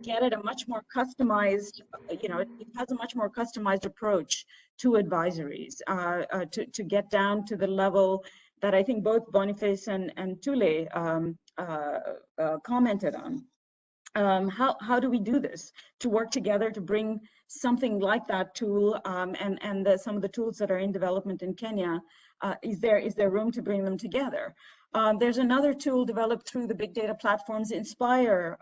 get at a much more customized, it has a much more customized approach to advisories to get down to the level that I think both Boniface and Tule commented on. How do we do this to work together to bring something like that tool and some of the tools that are in development in Kenya? Is there room to bring them together? There's another tool developed through the big data platforms Inspire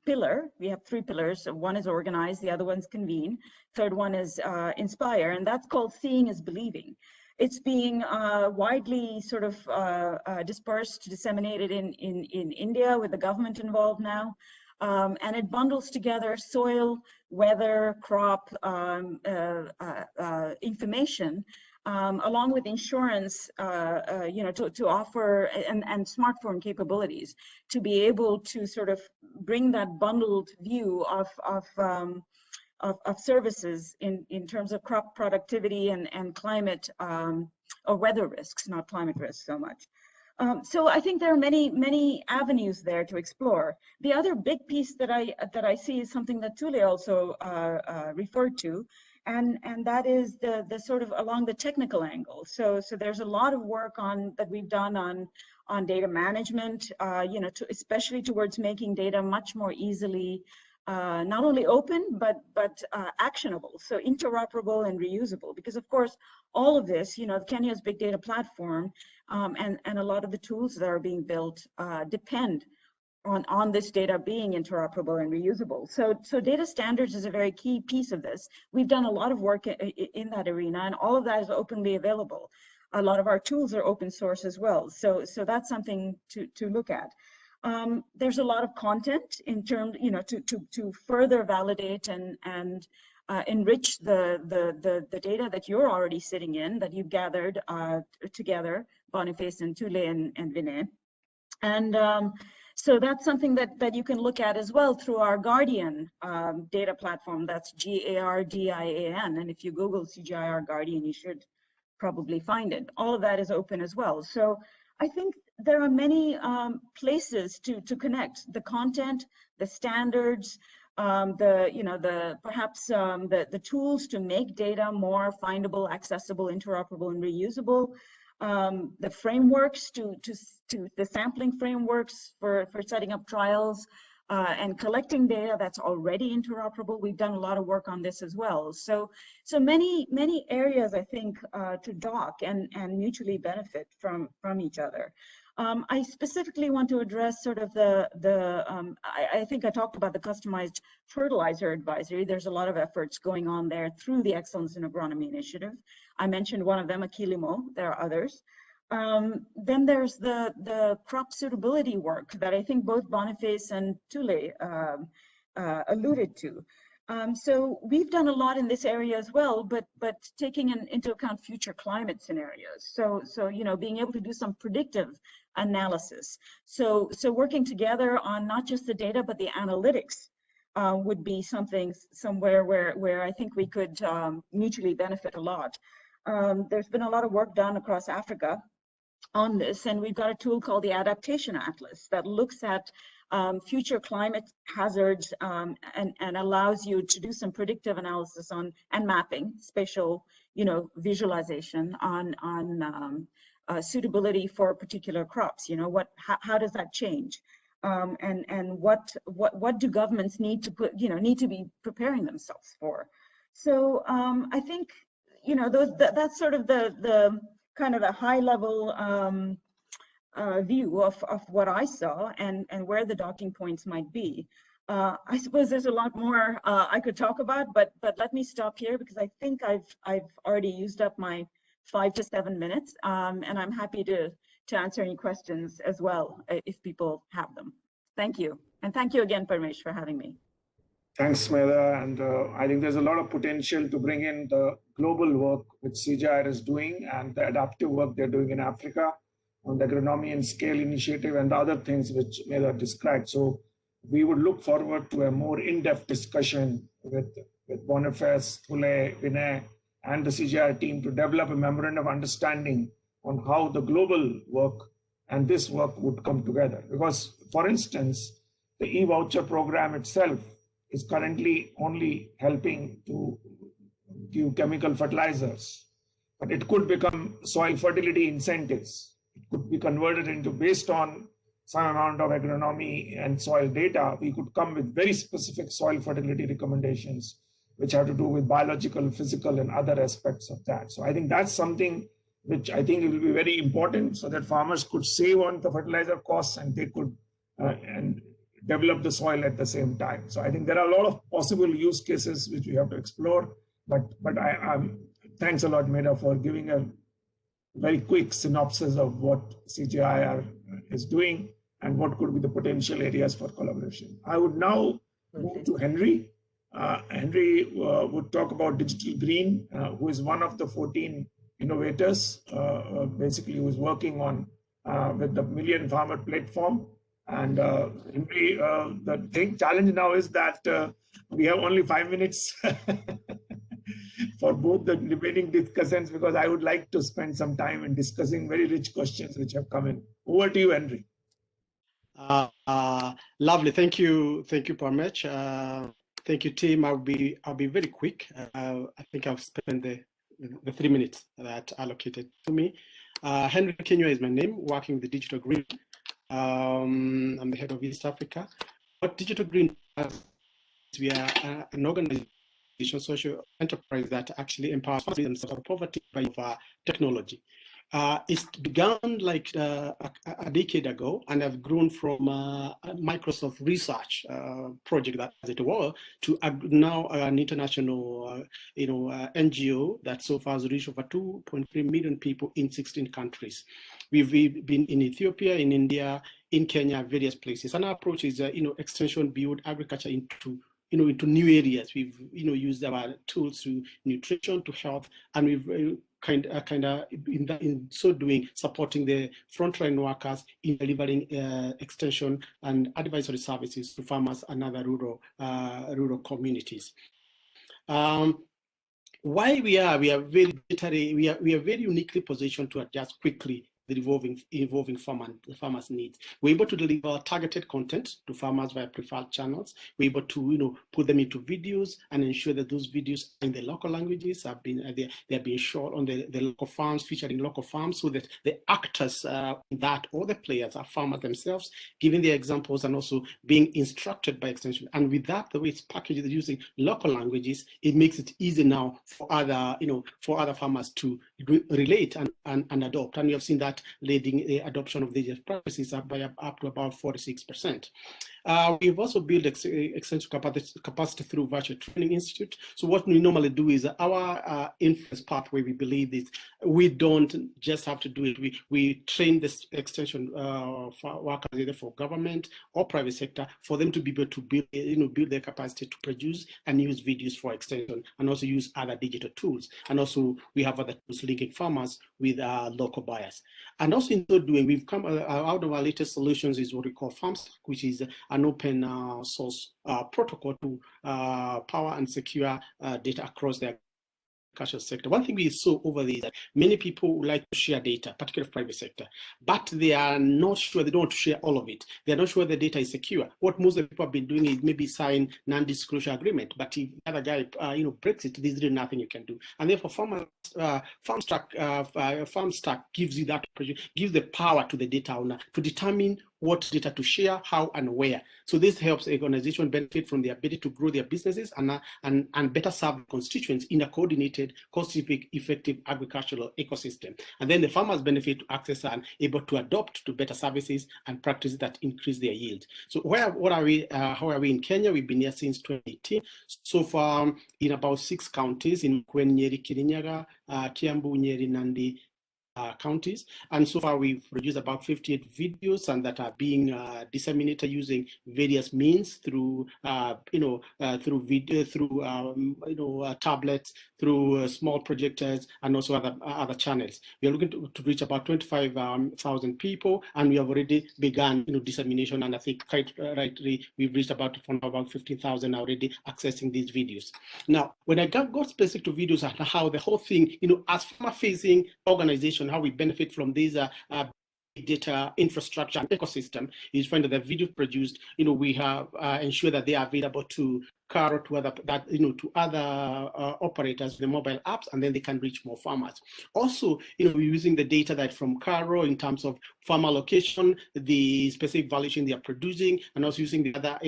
pillar. We have 3 pillars. One is organize, the other one's convene, third one is inspire, and that's called Seeing is Believing. It's being widely sort of dispersed, disseminated in India with the government involved now. And it bundles together soil, weather, crop information, along with insurance, to offer and smartphone capabilities to be able to sort of bring that bundled view of services in terms of crop productivity and climate or weather risks, not climate risks so much. So I think there are many avenues there to explore. The other big piece that I see is something that Tule also referred to, and that is the sort of along the technical angle. So there's a lot of work that we've done on data management, especially towards making data much more easily not only open but actionable, so interoperable and reusable. Because of course, all of this, Kenya's big data platform and a lot of the tools that are being built depend on this data being interoperable and reusable. So data standards is a very key piece of this. We've done a lot of work in that arena, and all of that is openly available. A lot of our tools are open source as well. So that's something to look at. There's a lot of content in terms, to further validate and enrich the data that you're already sitting in, that you've gathered together, Boniface and Tule and Vinay. And so that's something that you can look at as well through our Guardian data platform. That's GARDIAN. And if you Google CGIAR Guardian, you should probably find it. All of that is open as well. So I think there are many places to connect the content, the standards, perhaps the tools to make data more findable, accessible, interoperable, and reusable. The frameworks to the sampling frameworks for setting up trials and collecting data that's already interoperable. We've done a lot of work on this as well. So many areas, I think, to dock and mutually benefit from each other. I specifically want to address sort of I think I talked about the customized fertilizer advisory. There's a lot of efforts going on there through the Excellence in Agronomy initiative. I mentioned one of them, Akilimo. There are others. Then there's the crop suitability work that I think both Boniface and Tule alluded to. So we've done a lot in this area as well, but taking into account future climate scenarios. So being able to do some predictive analysis. So working together on not just the data but the analytics would be somewhere where I think we could mutually benefit a lot. There's been a lot of work done across Africa on this, and we've got a tool called the Adaptation Atlas that looks at future climate hazards and allows you to do some predictive analysis on and mapping, spatial, visualization on suitability for particular crops. How does that change? And what do governments need to be preparing themselves for? So I think that's sort of the kind of the high level view of what I saw and where the docking points might be. I suppose there's a lot more I could talk about, but let me stop here because I think I've already used up my 5 to 7 minutes, and I'm happy to answer any questions as well if people have them. Thank you, and thank you again, Parmesh, for having me. Thanks, Smeda. And I think there's a lot of potential to bring in the global work which CGIAR is doing and the adaptive work they're doing in Africa on the agronomy and scale initiative and the other things which Smeda described. So we would look forward to a more in-depth discussion with Boniface, Thule, Vinay, and the CGIAR team to develop a memorandum of understanding on how the global work and this work would come together. Because, for instance, the e-voucher program itself is currently only helping to give chemical fertilizers, but it could become soil fertility incentives. It could be converted into, based on some amount of agronomy and soil data, we could come with very specific soil fertility recommendations, which have to do with biological, physical, and other aspects of that. So I think that's something which I think will be very important so that farmers could save on the fertilizer costs and they could and develop the soil at the same time. So I think there are a lot of possible use cases which we have to explore. But thanks a lot, Meda, for giving a very quick synopsis of what CGIAR is doing and what could be the potential areas for collaboration. I would now move to Henry. Henry would talk about Digital Green, who is one of the 14 innovators, basically who is working on with the Million Farmer platform. And Henry, the challenge now is that we have only 5 minutes for both the debating discussions, because I would like to spend some time in discussing very rich questions which have come in. Over to you, Henry. Lovely. Thank you, Parmesh. Thank you, team. I'll be very quick. I think I'll spend the 3 minutes that allocated to me. Henry Kenyan is my name, working with the Digital Green. I'm the head of East Africa. What Digital Green does, we are an organization, social enterprise that actually empowers themselves out of poverty by technology. It's begun like a decade ago, and have grown from a Microsoft research project, that as it were, to now an international NGO that so far has reached over 2.3 million people in 16 countries. We've been in Ethiopia, in India, in Kenya, various places. And our approach is extension, build agriculture into new areas. We've used our tools to nutrition, to health, and we've kind of in so doing supporting the frontline workers in delivering extension and advisory services to farmers and other rural communities. Why we are very uniquely positioned to adjust quickly the evolving farmers' needs. We're able to deliver targeted content to farmers via preferred channels. We're able to put them into videos and ensure that those videos in the local languages have been they're being shot on the local farms, featuring local farms, so that the actors in that, or the players, are farmers themselves, giving their examples and also being instructed by extension. And with that, the way it's packaged using local languages, it makes it easy now for other farmers to relate and adopt. And we have seen that leading the adoption of digital practices up to about 46%. We've also built extensive capacity through Virtual Training Institute. So what we normally do is our influence pathway, we believe is we don't just have to do it. We train this extension workers either for government or private sector for them to be able to build their capacity to produce and use videos for extension, and also use other digital tools. And also we have other tools linking farmers with local buyers. And also in so doing, we've come out of our latest solutions is what we call FarmStack, which is an open source protocol to power and secure data across the agricultural sector. One thing we saw over there is that many people would like to share data, particularly private sector, but they are not sure, they don't want to share all of it. They're not sure the data is secure. What most of the people have been doing is maybe sign non-disclosure agreement, but if the other guy breaks it, there's really nothing you can do. And therefore, FarmStack gives you that, gives the power to the data owner to determine what data to share, how and where. So this helps organizations benefit from the ability to grow their businesses and better serve constituents in a coordinated, cost-effective agricultural ecosystem. And then the farmers benefit to access and able to adopt to better services and practices that increase their yield. So how are we in Kenya? We've been here since 2018. So far in about 6 counties in Makueni, Nyeri, Kirinyaga, Kiambu, Nyeri, Nandi, counties, and so far we've produced about 58 videos, and that are being disseminated using various means through through video, through tablets, through small projectors, and also other channels. We are looking to reach about 25,000 people, and we have already begun dissemination, and I think quite rightly we've reached about 15,000 already accessing these videos. Now, when I got specific to videos and how the whole thing, as farmer-facing organization, how we benefit from these data infrastructure and ecosystem, is find that the video produced, we have ensured that they are available to KALRO, to other operators, the mobile apps, and then they can reach more farmers. Also, we're using the data that from KALRO in terms of farmer location, the specific valuation they are producing, and also using the other,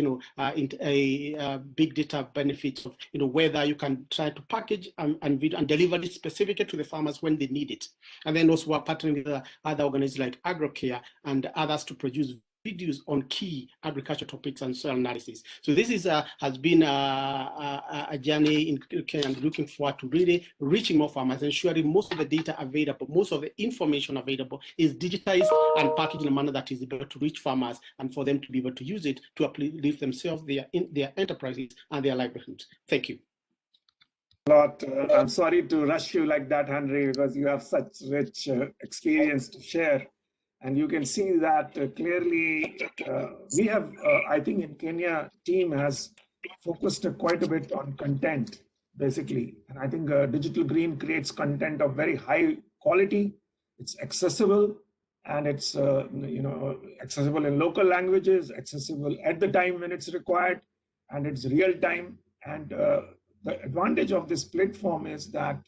big data benefits of, whether you can try to package and deliver it specifically to the farmers when they need it. And then also we're partnering with other organizations like AgroCare and others to produce videos on key agriculture topics and soil analysis. So this is has been a journey in Kenya, and looking forward to really reaching more farmers, ensuring most of the data available, most of the information available is digitized and packaged in a manner that is able to reach farmers and for them to be able to use it to uplift themselves, their enterprises, and their livelihoods. Thank you. A lot. I'm sorry to rush you like that, Henry, because you have such rich experience to share. And you can see that clearly we have, I think in Kenya, team has focused quite a bit on content, basically. And I think Digital Green creates content of very high quality. It's accessible, and it's accessible in local languages, accessible at the time when it's required, and it's real time. And the advantage of this platform is that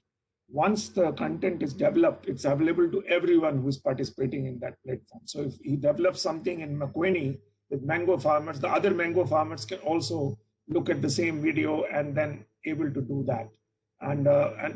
once the content is developed, it's available to everyone who's participating in that platform. So if he develops something in Makueni with mango farmers, the other mango farmers can also look at the same video and then able to do that.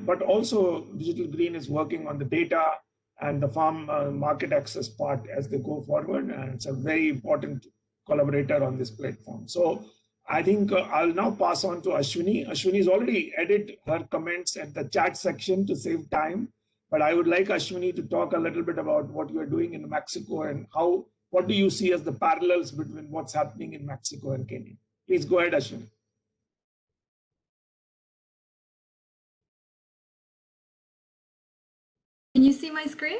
But also Digital Green is working on the data and the farm market access part as they go forward, and it's a very important collaborator on this platform. So I think I'll now pass on to Ashwini. Ashwini's already added her comments at the chat section to save time, but I would like Ashwini to talk a little bit about what you are doing in Mexico and what do you see as the parallels between what's happening in Mexico and Kenya. Please go ahead, Ashwini. Can you see my screen?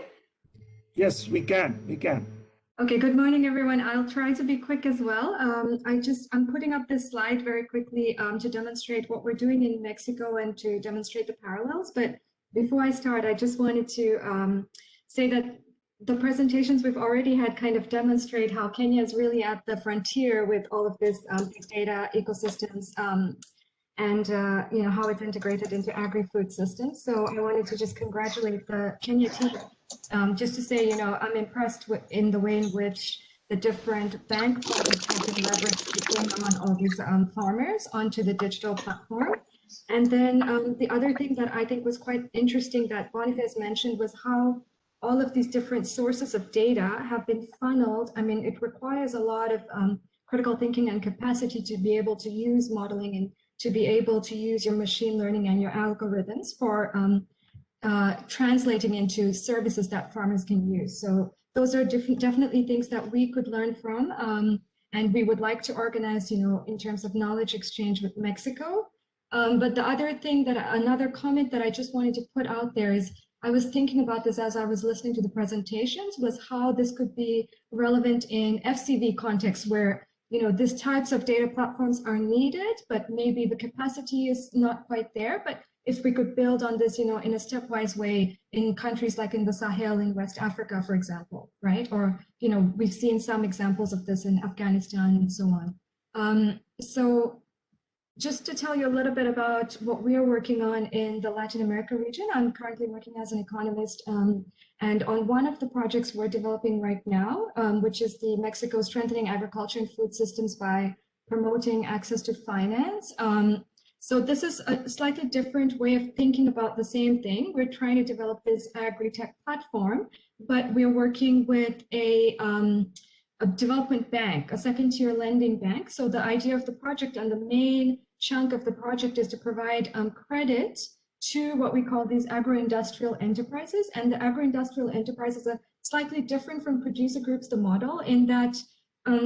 Yes, we can. Okay, good morning, everyone. I'll try to be quick as well. I'm putting up this slide very quickly to demonstrate what we're doing in Mexico and to demonstrate the parallels. But before I start, I just wanted to say that the presentations we've already had kind of demonstrate how Kenya is really at the frontier with all of this big data ecosystems and how it's integrated into agri-food systems. So I wanted to just congratulate the Kenya team. Just to say, I'm impressed in the way in which the different bank projects have been leveraged to bring on all these farmers onto the digital platform. And then the other thing that I think was quite interesting that Boniface mentioned was how all of these different sources of data have been funneled. I mean, it requires a lot of critical thinking and capacity to be able to use modeling and to be able to use your machine learning and your algorithms for translating into services that farmers can use. So those are definitely things that we could learn from, and we would like to organize, in terms of knowledge exchange with Mexico. But the other thing another comment that I just wanted to put out there is, I was thinking about this as I was listening to the presentations, was how this could be relevant in FCV context where, these types of data platforms are needed, but maybe the capacity is not quite there. But if we could build on this, in a stepwise way in countries like in the Sahel in West Africa, for example, right? Or, we've seen some examples of this in Afghanistan and so on. So just to tell you a little bit about what we are working on in the Latin America region, I'm currently working as an economist, and on one of the projects we're developing right now, which is the Mexico Strengthening Agriculture and Food Systems by Promoting Access to Finance. So this is a slightly different way of thinking about the same thing. We're trying to develop this agri-tech platform, but we're working with a development bank, a second-tier lending bank. So the idea of the project and the main chunk of the project is to provide credit to what we call these agro-industrial enterprises. And the agro-industrial enterprises are slightly different from producer groups, the model, in that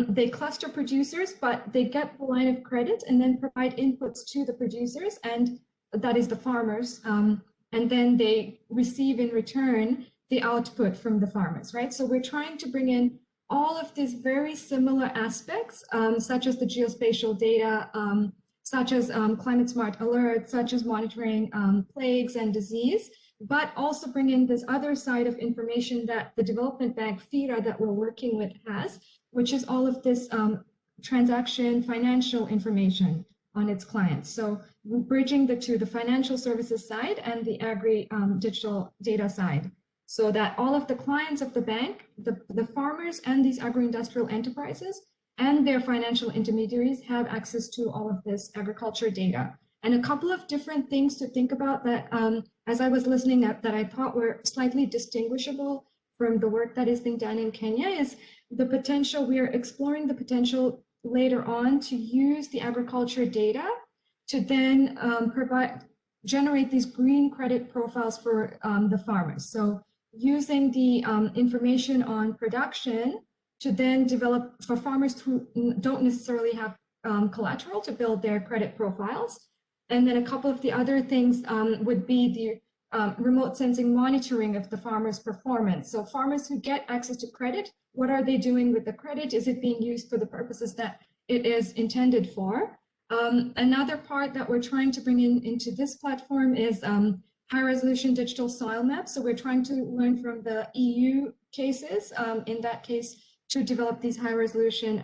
they cluster producers, but they get the line of credit and then provide inputs to the producers, and that is the farmers. And then they receive in return the output from the farmers, right? So we're trying to bring in all of these very similar aspects, such as the geospatial data, such as climate smart alerts, such as monitoring plagues and disease, but also bring in this other side of information that the development bank FIRA that we're working with has, which is all of this transaction financial information on its clients. So we're bridging the two, the financial services side and the agri digital data side, so that all of the clients of the bank, the farmers and these agro-industrial enterprises and their financial intermediaries have access to all of this agriculture data. And a couple of different things to think about that, as I was listening that I thought were slightly distinguishable from the work that is being done in Kenya is the potential, we are exploring the potential later on to use the agriculture data to then generate these green credit profiles for the farmers. So using the information on production to then develop for farmers who don't necessarily have collateral to build their credit profiles. And then a couple of the other things would be the remote sensing monitoring of the farmers' performance. So farmers who get access to credit, what are they doing with the credit? Is it being used for the purposes that it is intended for? Another part that we're trying to bring into this platform is high resolution digital soil maps. So we're trying to learn from the EU cases, in that case, to develop these high resolution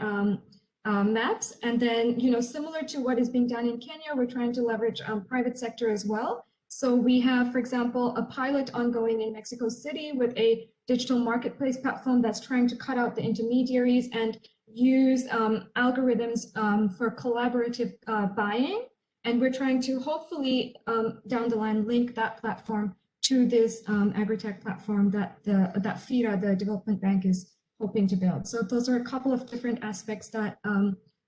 maps. And then, similar to what is being done in Kenya, we're trying to leverage private sector as well. So we have, for example, a pilot ongoing in Mexico City with a digital marketplace platform that's trying to cut out the intermediaries and use algorithms for collaborative buying. And we're trying to hopefully down the line link that platform to this agri-tech platform that that FIRA, the development bank, is hoping to build. So those are a couple of different aspects that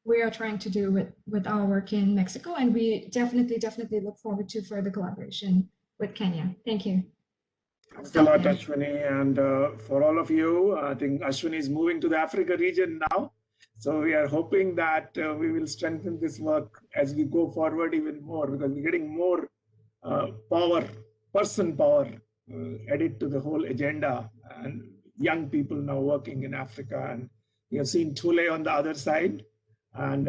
we are trying to do with our work in Mexico, and we definitely look forward to further collaboration with Kenya. Thank you. Thanks a lot, Ashwini. And for all of you, I think Ashwini is moving to the Africa region now. So we are hoping that we will strengthen this work as we go forward even more, because we're getting more person power added to the whole agenda, and young people now working in Africa. And we have seen Thule on the other side. And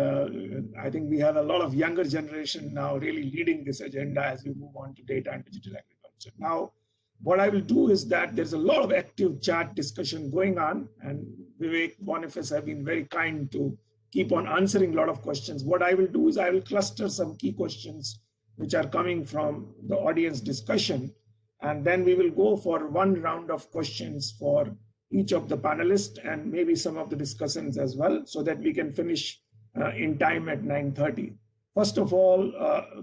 I think we have a lot of younger generation now really leading this agenda as we move on to data and digital agriculture. Now, what I will do is that there's a lot of active chat discussion going on, and Vivek, Boniface have been very kind to keep on answering a lot of questions. What I will do is I will cluster some key questions which are coming from the audience discussion, and then we will go for one round of questions for each of the panelists and maybe some of the discussants as well, so that we can finish in time at 9:30. First of all,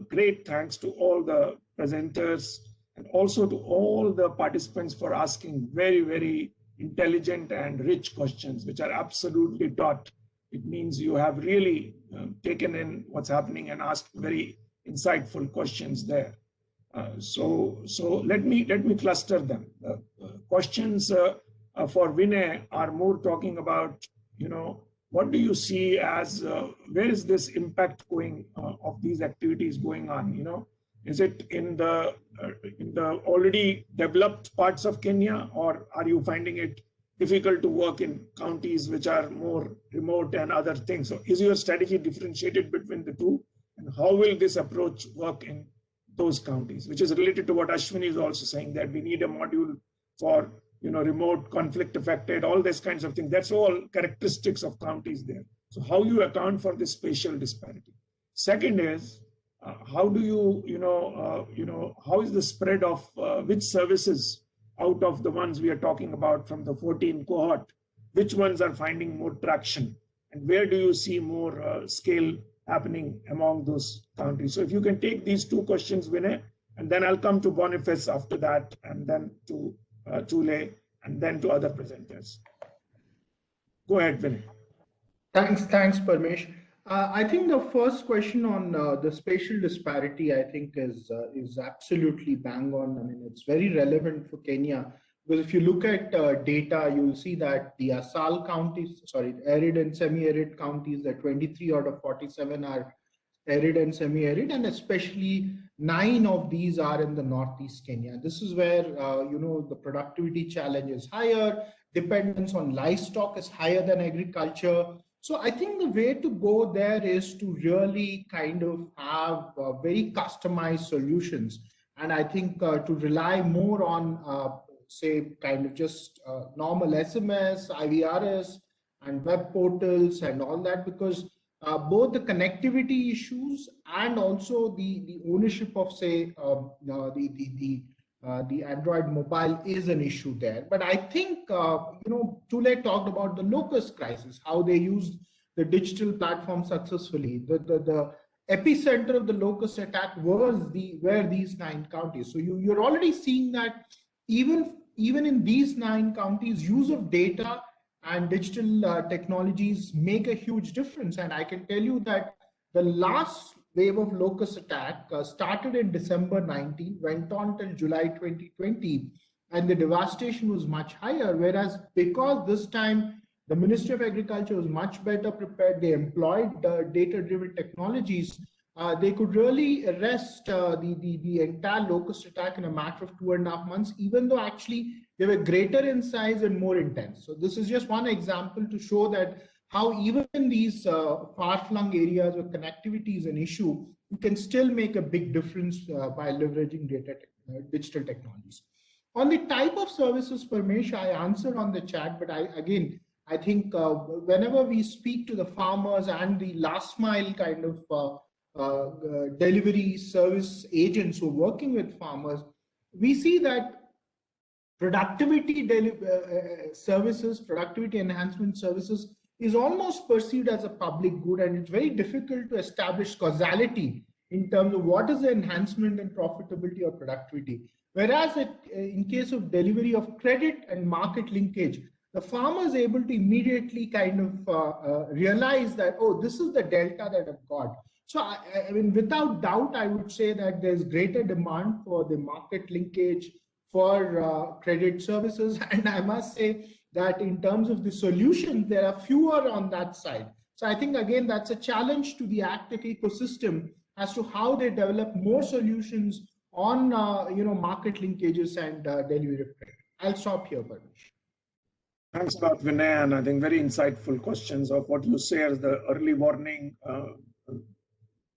great thanks to all the presenters and also to all the participants for asking very, very intelligent and rich questions, which are absolutely taught. It means you have really taken in what's happening and asked very insightful questions there. So let me cluster them. Questions for Vinay are more talking about, what do you see as, where is this impact going of these activities going on? Is it in the already developed parts of Kenya, or are you finding it difficult to work in counties which are more remote and other things? So is your strategy differentiated between the two? And how will this approach work in those counties, which is related to what Ashwini is also saying, that we need a module for remote, conflict affected, all these kinds of things. That's all characteristics of counties there. So how you account for this spatial disparity? Second is, how do how is the spread of which services out of the ones we are talking about from the 14 cohort, which ones are finding more traction, and where do you see more scale happening among those counties? So if you can take these two questions, Vinay, and then I'll come to Boniface after that, and then to Chule, and then to other presenters. Go ahead, Vinay. Thanks, Parmesh. I think the first question on the spatial disparity, I think, is absolutely bang on. I mean, it's very relevant for Kenya, because if you look at data, you'll see that the ASAL counties, arid and semi-arid counties, that 23 out of 47 are arid and semi-arid, and especially 9 of these are in the northeast Kenya. This is where the productivity challenge is higher, dependence on livestock is higher than agriculture. So I think the way to go there is to really kind of have very customized solutions, and I think to rely more on say kind of just normal SMS, IVRS, and web portals and all that, because both the connectivity issues and also the ownership of, say, the Android mobile is an issue there. But I think, Tule talked about the locust crisis, how they used the digital platform successfully. The epicenter of the locust attack was were these 9 counties. So you're already seeing that even in these 9 counties, use of data and digital technologies make a huge difference. And I can tell you that the last wave of locust attack started in December 19, went on till July 2020, and the devastation was much higher. Whereas because this time the Ministry of Agriculture was much better prepared, they employed data-driven technologies, they could really arrest the entire locust attack in a matter of 2.5 months, even though actually they were greater in size and more intense. So this is just one example to show that how even in these far-flung areas where connectivity is an issue, you can still make a big difference by leveraging digital technologies. On the type of services, Parmesh, I answered on the chat, but I think whenever we speak to the farmers and the last mile kind of delivery service agents who are working with farmers, we see that productivity services, productivity enhancement services is almost perceived as a public good, and it's very difficult to establish causality in terms of what is the enhancement in profitability or productivity. Whereas in case of delivery of credit and market linkage, the farmer is able to immediately kind of realize that, oh, this is the delta that I've got. So, I mean, without doubt, I would say that there's greater demand for the market linkage for credit services. And I must say that in terms of the solutions, there are fewer on that side. So I think, again, that's a challenge to the AgTech ecosystem as to how they develop more solutions on market linkages and delivery of credit. I'll stop here, Parmesh. Thanks a lot, Vinay, and I think very insightful questions of what you say as the early warning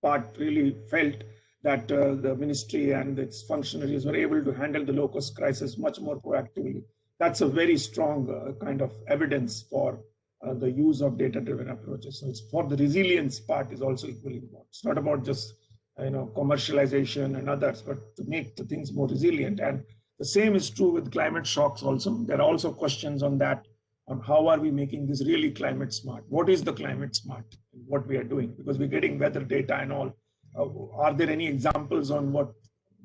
part really felt that the ministry and its functionaries were able to handle the locust crisis much more proactively. That's a very strong kind of evidence for the use of data-driven approaches. So it's for the resilience part is also equally important. It's not about just commercialization and others, but to make the things more resilient. And the same is true with climate shocks also. There are also questions on that, on how are we making this really climate smart? What is the climate smart in what we are doing? Because we're getting weather data and all. Are there any examples on what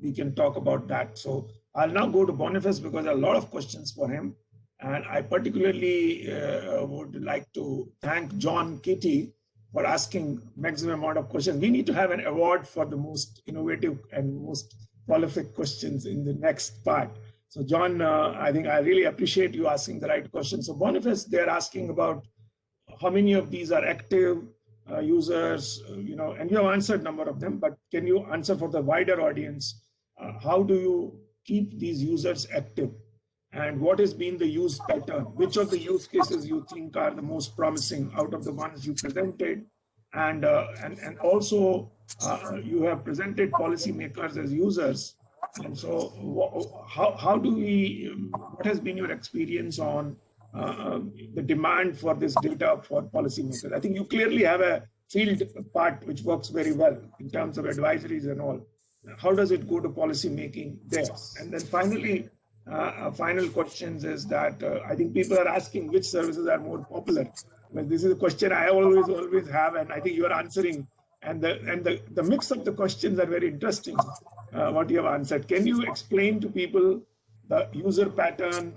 we can talk about that? So I'll now go to Boniface because there are a lot of questions for him. And I particularly would like to thank John Kitty for asking maximum amount of questions. We need to have an award for the most innovative and most prolific questions in the next part. So John, I think I really appreciate you asking the right questions. So Boniface, they're asking about how many of these are active users, and you have answered a number of them, but can you answer for the wider audience, how do you keep these users active? And what has been the use pattern? Which of the use cases you think are the most promising out of the ones you presented? and also you have presented policymakers as users. And so, how do we? What has been your experience on the demand for this data for policymakers? I think you clearly have a field part which works very well in terms of advisories and all. How does it go to policy making there? And then finally, final questions is that I think people are asking which services are more popular. Well, this is a question I always have, and I think you are answering. And the mix of the questions are very interesting. What you have answered. Can you explain to people the user pattern,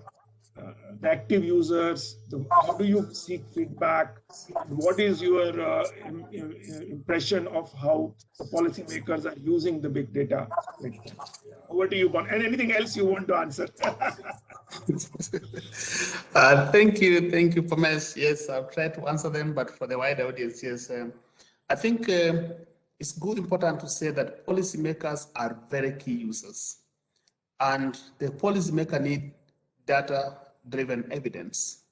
the active users? How do you seek feedback? And what is your impression of how the policymakers are using the big data platform? Over to you, Bon. And anything else you want to answer? Thank you, Pamesh. Yes, I'll try to answer them, but for the wider audience, yes, I think it's good, important to say that policymakers are very key users, and the policymaker need data-driven evidence.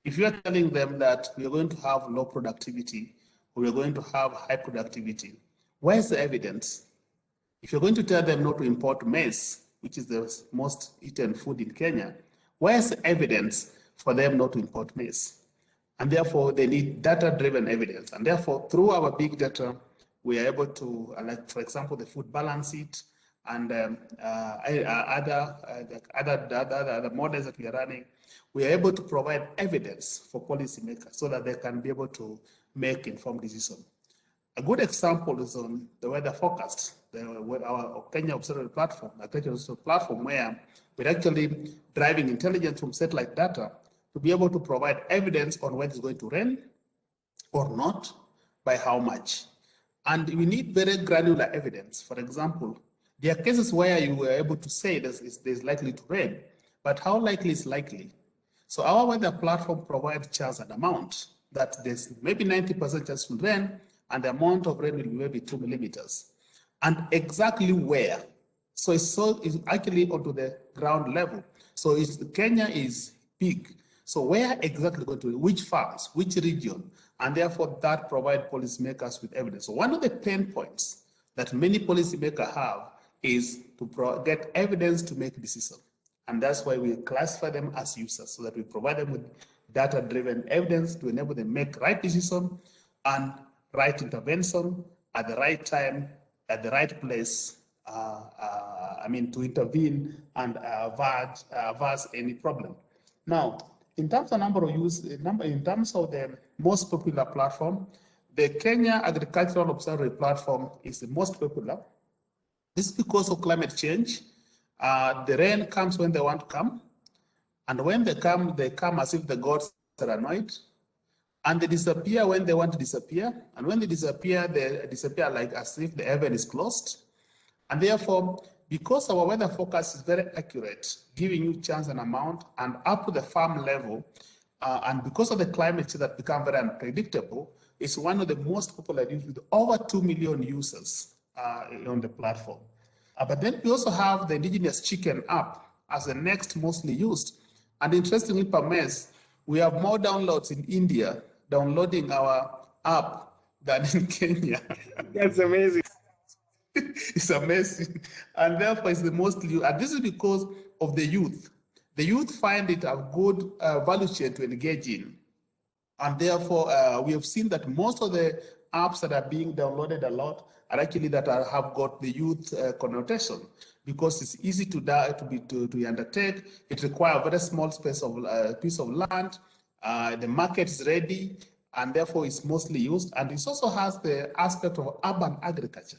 If you are telling them that we are going to have low productivity, or we are going to have high productivity, where's the evidence? If you're going to tell them not to import maize, which is the most eaten food in Kenya, where's the evidence for them not to import maize? And therefore, they need data-driven evidence. And therefore, through our big data, we are able to, like, for example, the food balance sheet and other models that we are running, we are able to provide evidence for policymakers so that they can be able to make informed decisions. A good example is on the weather forecast, our Kenya Observatory platform, where we're actually driving intelligence from satellite data to be able to provide evidence on when it's going to rain or not, by how much. And we need very granular evidence. For example, there are cases where you were able to say there's likely to rain, but how likely is likely? So our weather platform provides chance and amount that there's maybe 90% chance to rain, and the amount of rain will be maybe 2 millimeters. And exactly where? So it's actually onto the ground level. So Kenya is big. So where exactly going to, which farms, which region? And therefore that provide policymakers with evidence. So one of the pain points that many policymakers have is to get evidence to make decisions. And that's why we classify them as users, so that we provide them with data-driven evidence to enable them to make right decision and right intervention at the right time, at the right place, to intervene and avert any problem. Now, in terms of number of use, in terms of the most popular platform, the Kenya Agricultural Observatory platform is the most popular. This is because of climate change. The rain comes when they want to come, and when they come as if the gods are annoyed, and they disappear when they want to disappear, and when they disappear like as if the heaven is closed. And therefore, because our weather forecast is very accurate, giving you chance and amount, and up to the farm level, and because of the climate change that become very unpredictable, it's one of the most popular used with over 2 million users on the platform. But then we also have the indigenous chicken app as the next mostly used. And interestingly, Pamesh, we have more downloads in India downloading our app than in Kenya. That's amazing. It's amazing. And therefore, it's the most used. And this is because of the youth. The youth find it a good value chain to engage in. And therefore, we have seen that most of the apps that are being downloaded a lot are actually that have got the youth connotation, because it's easy to undertake. It requires a very small space of piece of land. The market is ready, and therefore it's mostly used. And it also has the aspect of urban agriculture,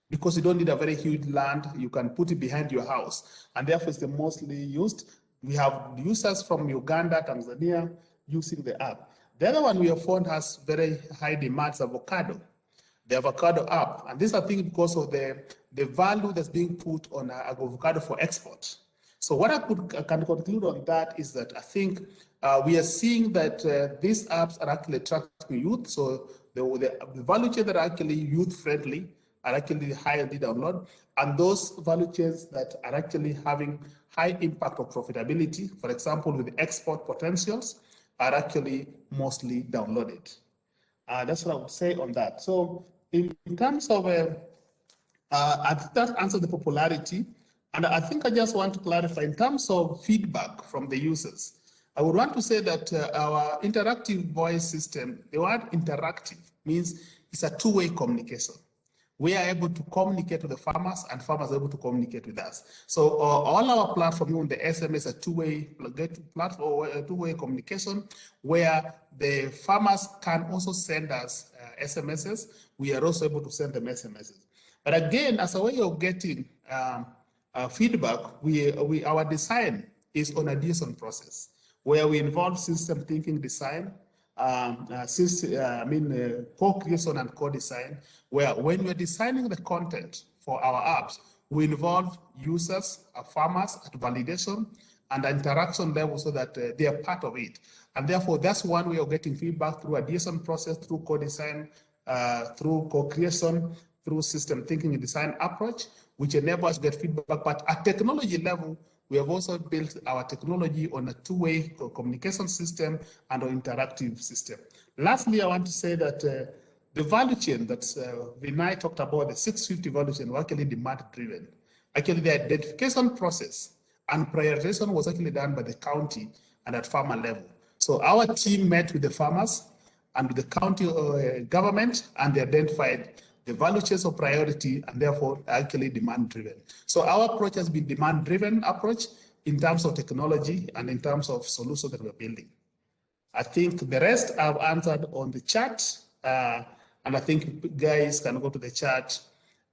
because you don't need a very huge land. You can put it behind your house, and therefore it's the mostly used. We have users from Uganda, Tanzania using the app. The other one we have found has very high demands, avocado, the avocado app. And this, I think, because of the value that's being put on avocado for export. So what I can conclude on that is that I think we are seeing that these apps are actually attracting youth. So the value chains that are actually youth-friendly are actually highly downloaded. And those value chains that are actually having high impact of profitability, for example, with export potentials, are actually mostly downloaded. That's what I would say on that. So in terms of, I think that answers the popularity. And I think I just want to clarify in terms of feedback from the users. I would want to say that our interactive voice system, the word interactive means it's a two-way communication. We are able to communicate with the farmers and farmers are able to communicate with us. So all our platform, even the SMS, a two-way platform, a two-way communication where the farmers can also send us SMSs. We are also able to send them SMSs. But again, as a way of getting feedback, our design is on a DSON process where we involve system thinking design, co-creation and co-design, where when we're designing the content for our apps, we involve users, farmers at validation and interaction level so that they are part of it. And therefore, that's one way of getting feedback through a DSM process, through co-design, through co-creation, through system thinking and design approach, which enables us to get feedback. But at technology level, we have also built our technology on a two-way communication system and an interactive system. Lastly, I want to say that the value chain that Vinay talked about, the 650 value chain, was actually demand-driven. Actually, the identification process and prioritization was actually done by the county and at farmer level. So our team met with the farmers and with the county government, and they identified the value chains of priority and therefore actually demand-driven. So our approach has been demand-driven approach in terms of technology and in terms of solutions that we're building. I think the rest I've answered on the chat, and I think guys can go to the chat.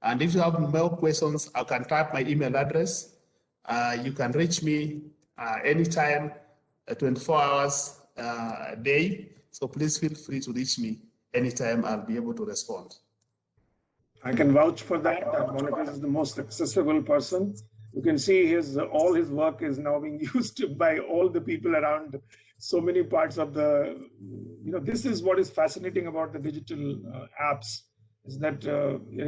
And if you have more questions, I can type my email address. You can reach me anytime, 24 hours a day. So please feel free to reach me anytime. I'll be able to respond. I can vouch for that. That Boniface is the most accessible person. You can see all his work is now being used by all the people around so many parts of the, this is what is fascinating about the digital apps, is that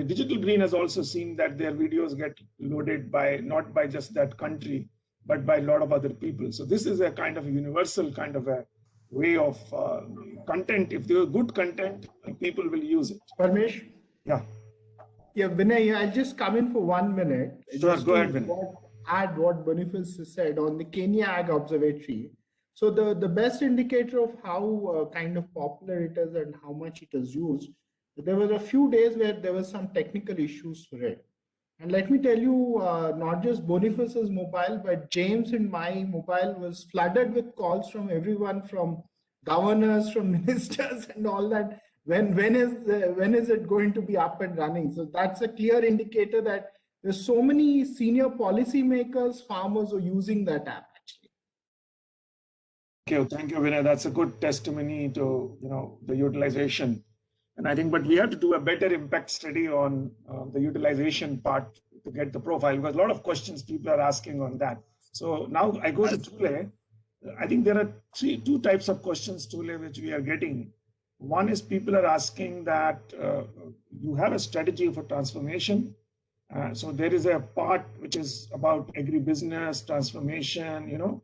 Digital Green has also seen that their videos get loaded by, not by just that country, but by a lot of other people. So this is a kind of universal kind of a way of content. If there is good content, people will use it. Parmesh? Yeah. Yeah, Vinay, I'll just come in for 1 minute. Sure, just go ahead, Vinay. Add what Boniface said on the Kenya Ag Observatory. So the best indicator of how kind of popular it is and how much it is used, there were a few days where there were some technical issues for it. And let me tell you, not just Boniface's mobile, but James and my mobile was flooded with calls from everyone, from governors, from ministers and all that. When is it going to be up and running? So that's a clear indicator that there's so many senior policymakers, farmers are using that app actually. Thank you, Vinay. That's a good testimony to the utilization. And I think, but we have to do a better impact study on the utilization part to get the profile, because a lot of questions people are asking on that. So now I go to Tule. I think there are two types of questions, Tule, which we are getting. One is people are asking that you have a strategy for transformation. So there is a part which is about agribusiness, transformation,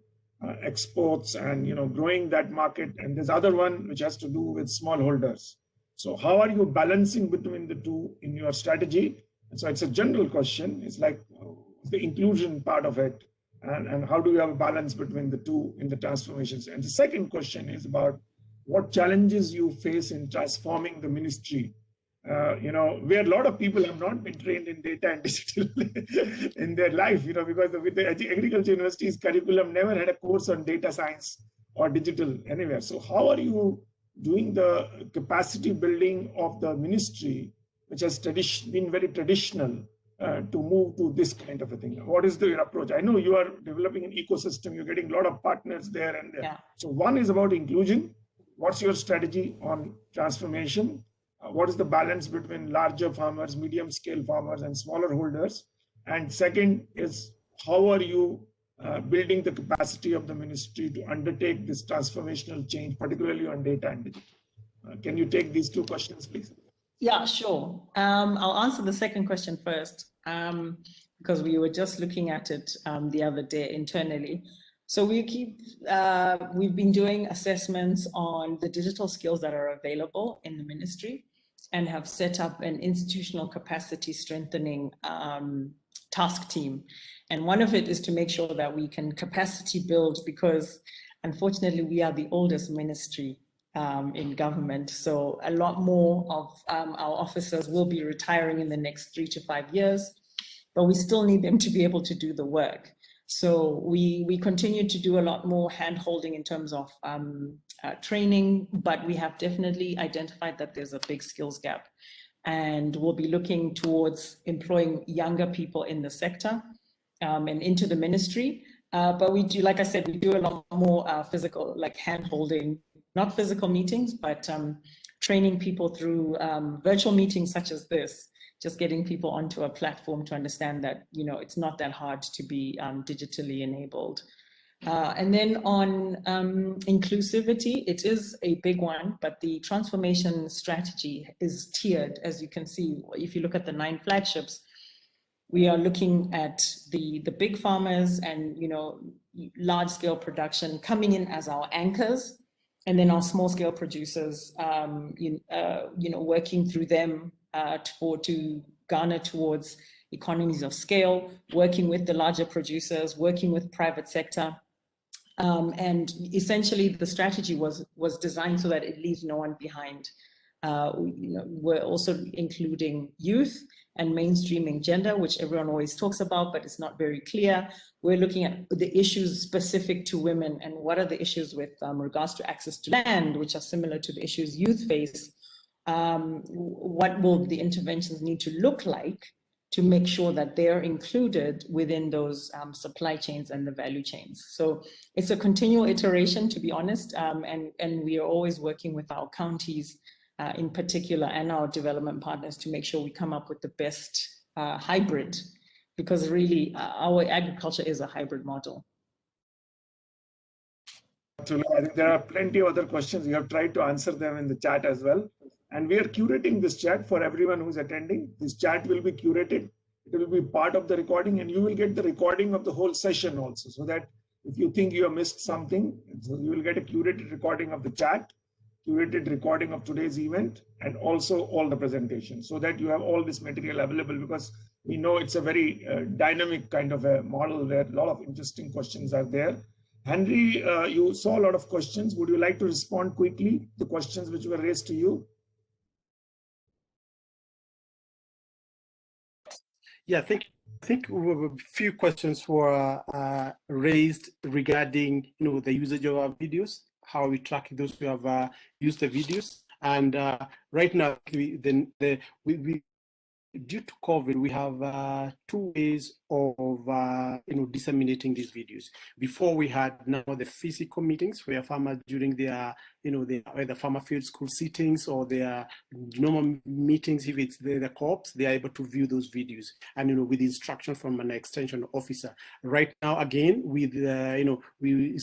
exports and, growing that market. And there's other one which has to do with smallholders. So how are you balancing between the two in your strategy? And so it's a general question. It's like the inclusion part of it. And how do you have a balance between the two in the transformations? And the second question is about what challenges you face in transforming the ministry, where a lot of people have not been trained in data and digital in their life, because with the agriculture university's curriculum never had a course on data science or digital anywhere. So how are you doing the capacity building of the ministry, which has been very traditional, to move to this kind of a thing? What is your approach? I know you are developing an ecosystem, you're getting a lot of partners there and there. Yeah. So one is about inclusion. What's your strategy on transformation? What is the balance between larger farmers, medium scale farmers and smaller holders? And second is, how are you building the capacity of the ministry to undertake this transformational change, particularly on data and digital? Can you take these two questions, please? Yeah, sure. I'll answer the second question first, because we were just looking at it the other day internally. So we've been doing assessments on the digital skills that are available in the ministry and have set up an institutional capacity strengthening task team. And one of it is to make sure that we can capacity build, because unfortunately we are the oldest ministry in government. So a lot more of our officers will be retiring in the next 3 to 5 years, but we still need them to be able to do the work. So we continue to do a lot more hand-holding in terms of training, but we have definitely identified that there's a big skills gap. And we'll be looking towards employing younger people in the sector and into the ministry. But we do, like I said, we do a lot more physical, like hand-holding, not physical meetings, but training people through virtual meetings such as this, just getting people onto a platform to understand that, you know, it's not that hard to be digitally enabled. And then on inclusivity, it is a big one, but the transformation strategy is tiered, as you can see. If you look at the 9 flagships, we are looking at the big farmers and, you know, large scale production coming in as our anchors, and then our small scale producers, you know, working through them to garner towards economies of scale, working with the larger producers, working with private sector. And essentially the strategy was designed so that it leaves no one behind. You know, we're also including youth and mainstreaming gender, which everyone always talks about, but it's not very clear. We're looking at the issues specific to women and what are the issues with regards to access to land, which are similar to the issues youth face. What will the interventions need to look like to make sure that they're included within those supply chains and the value chains. So it's a continual iteration, to be honest, and we are always working with our counties in particular and our development partners to make sure we come up with the best hybrid, because really our agriculture is a hybrid model. Absolutely. I think there are plenty of other questions. We have tried to answer them in the chat as well. And we are curating this chat for everyone who's attending. This chat will be curated. It will be part of the recording, and you will get the recording of the whole session also, so that if you think you have missed something, so you will get a curated recording of the chat, curated recording of today's event, and also all the presentations, so that you have all this material available, because we know it's a very dynamic kind of a model where a lot of interesting questions are there. Henry, you saw a lot of questions. Would you like to respond quickly to questions which were raised to you? Yeah, I think a few questions were raised regarding, you know, the usage of our videos, how we track those who have used the videos, and right now due to COVID, we have 2 ways of you know, disseminating these videos. Before, we had now the physical meetings where farmers, during their, you know, either farmer field school sittings or their normal meetings, if it's the co-ops, they are able to view those videos, and, you know, with instruction from an extension officer. Right now, again, with you know, we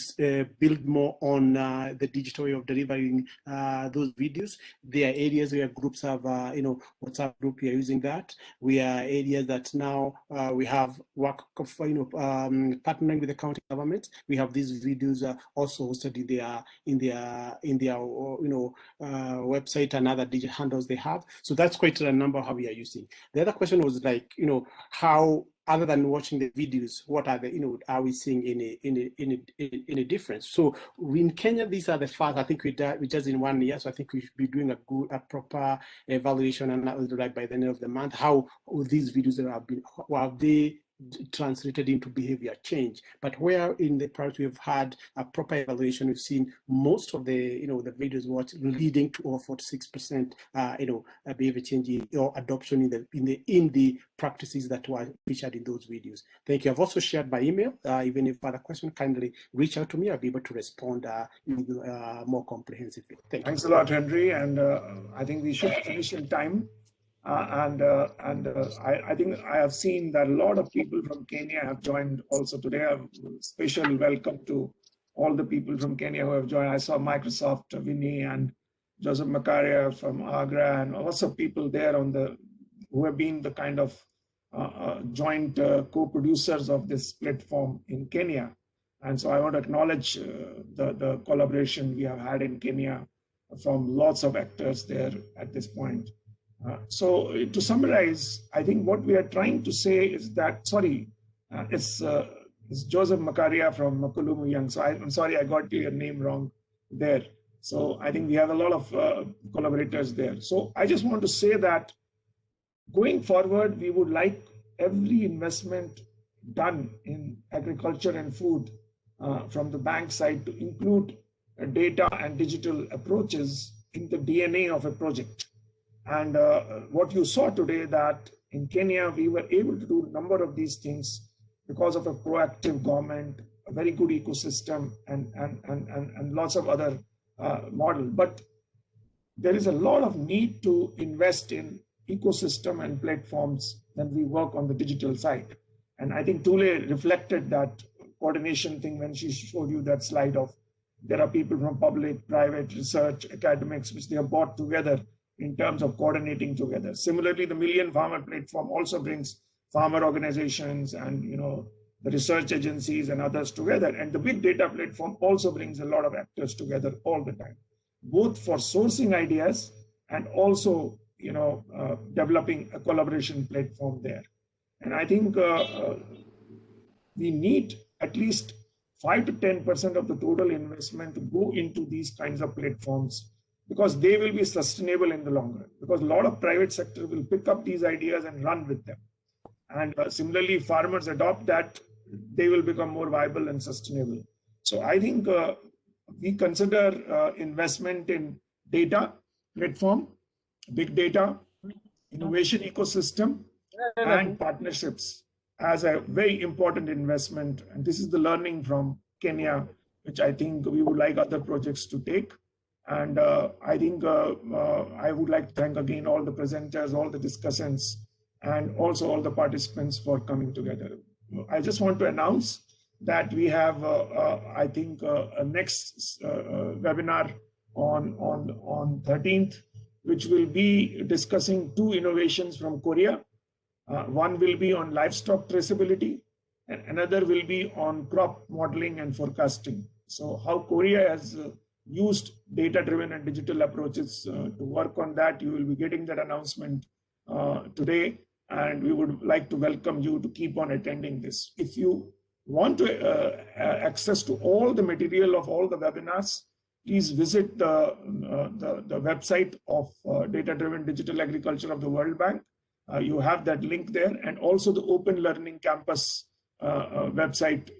build more on the digital way of delivering those videos. There are areas where groups have you know, WhatsApp group, we are using that. We are areas that now we have work of, you know, partnering with the county government. We have these videos also hosted in their you know, website and other digital handles they have. So that's quite a number how we are using. The other question was like, you know, how, other than watching the videos, what are the, you know, are we seeing in a difference? So in Kenya, these are the first, I think we just in 1 year, so I think we should be doing a proper evaluation, and like by the end of the month, how these videos have they translated into behavior change. But where in the past we've had a proper evaluation, we've seen most of the, you know, the videos watched leading to over 46% you know, behavior change or adoption in the practices that were featured in those videos. Thank you. I've also shared by email. Even if further question, kindly reach out to me. I'll be able to respond more comprehensively. Thanks a lot, Henry. And I think we should finish in time. I think I have seen that a lot of people from Kenya have joined also today. A special welcome to all the people from Kenya who have joined. I saw Microsoft, Vinny, and Joseph Makaria from Agra, and lots of people there who have been the kind of joint co-producers of this platform in Kenya. And so I want to acknowledge the collaboration we have had in Kenya from lots of actors there at this point. So to summarize, I think what we are trying to say is that, it's Joseph Makaria from Makulumu Young. So I'm sorry I got your name wrong there. So I think we have a lot of collaborators there. So I just want to say that going forward, we would like every investment done in agriculture and food from the bank side to include data and digital approaches in the DNA of a project. And what you saw today, that in Kenya, we were able to do a number of these things because of a proactive government, a very good ecosystem, and lots of other models. But there is a lot of need to invest in ecosystem and platforms when we work on the digital side. And I think Tule reflected that coordination thing when she showed you that slide of there are people from public, private, research, academics, which they have brought together in terms of coordinating together. Similarly, the Million Farmer platform also brings farmer organizations and the research agencies and others together. And the big data platform also brings a lot of actors together all the time, both for sourcing ideas and also developing a collaboration platform there. And I think we need at least 5 to 10% of the total investment to go into these kinds of platforms, because they will be sustainable in the long run, because a lot of private sector will pick up these ideas and run with them. And similarly, if farmers adopt that, they will become more viable and sustainable. So I think we consider investment in data platform, big data, innovation ecosystem, and partnerships as a very important investment. And this is the learning from Kenya, which I think we would like other projects to take. And I think I would like to thank again all the presenters, all the discussants, and also all the participants for coming together. I just want to announce that we have, I think, a next webinar on 13th, which will be discussing 2 innovations from Korea. One will be on livestock traceability, and another will be on crop modeling and forecasting. So how Korea has used data-driven and digital approaches to work on that. You will be getting that announcement today, and we would like to welcome you to keep on attending this. If you want to access to all the material of all the webinars, please visit the website of Data-Driven Digital Agriculture of the World Bank. You have that link there, and also the Open Learning Campus website,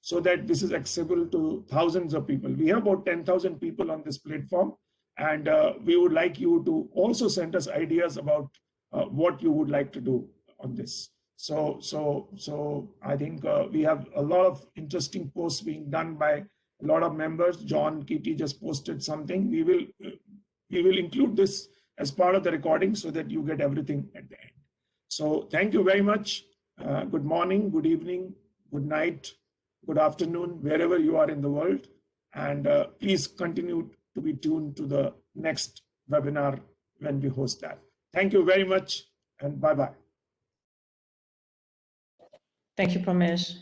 so that this is accessible to thousands of people. We have about 10,000 people on this platform, and we would like you to also send us ideas about what you would like to do on this. So I think we have a lot of interesting posts being done by a lot of members. John Kitty just posted something. We will include this as part of the recording so that you get everything at the end. So thank you very much. Good morning, good evening, good night, good afternoon, wherever you are in the world. And please continue to be tuned to the next webinar when we host that. Thank you very much, and bye-bye. Thank you, Pramesh.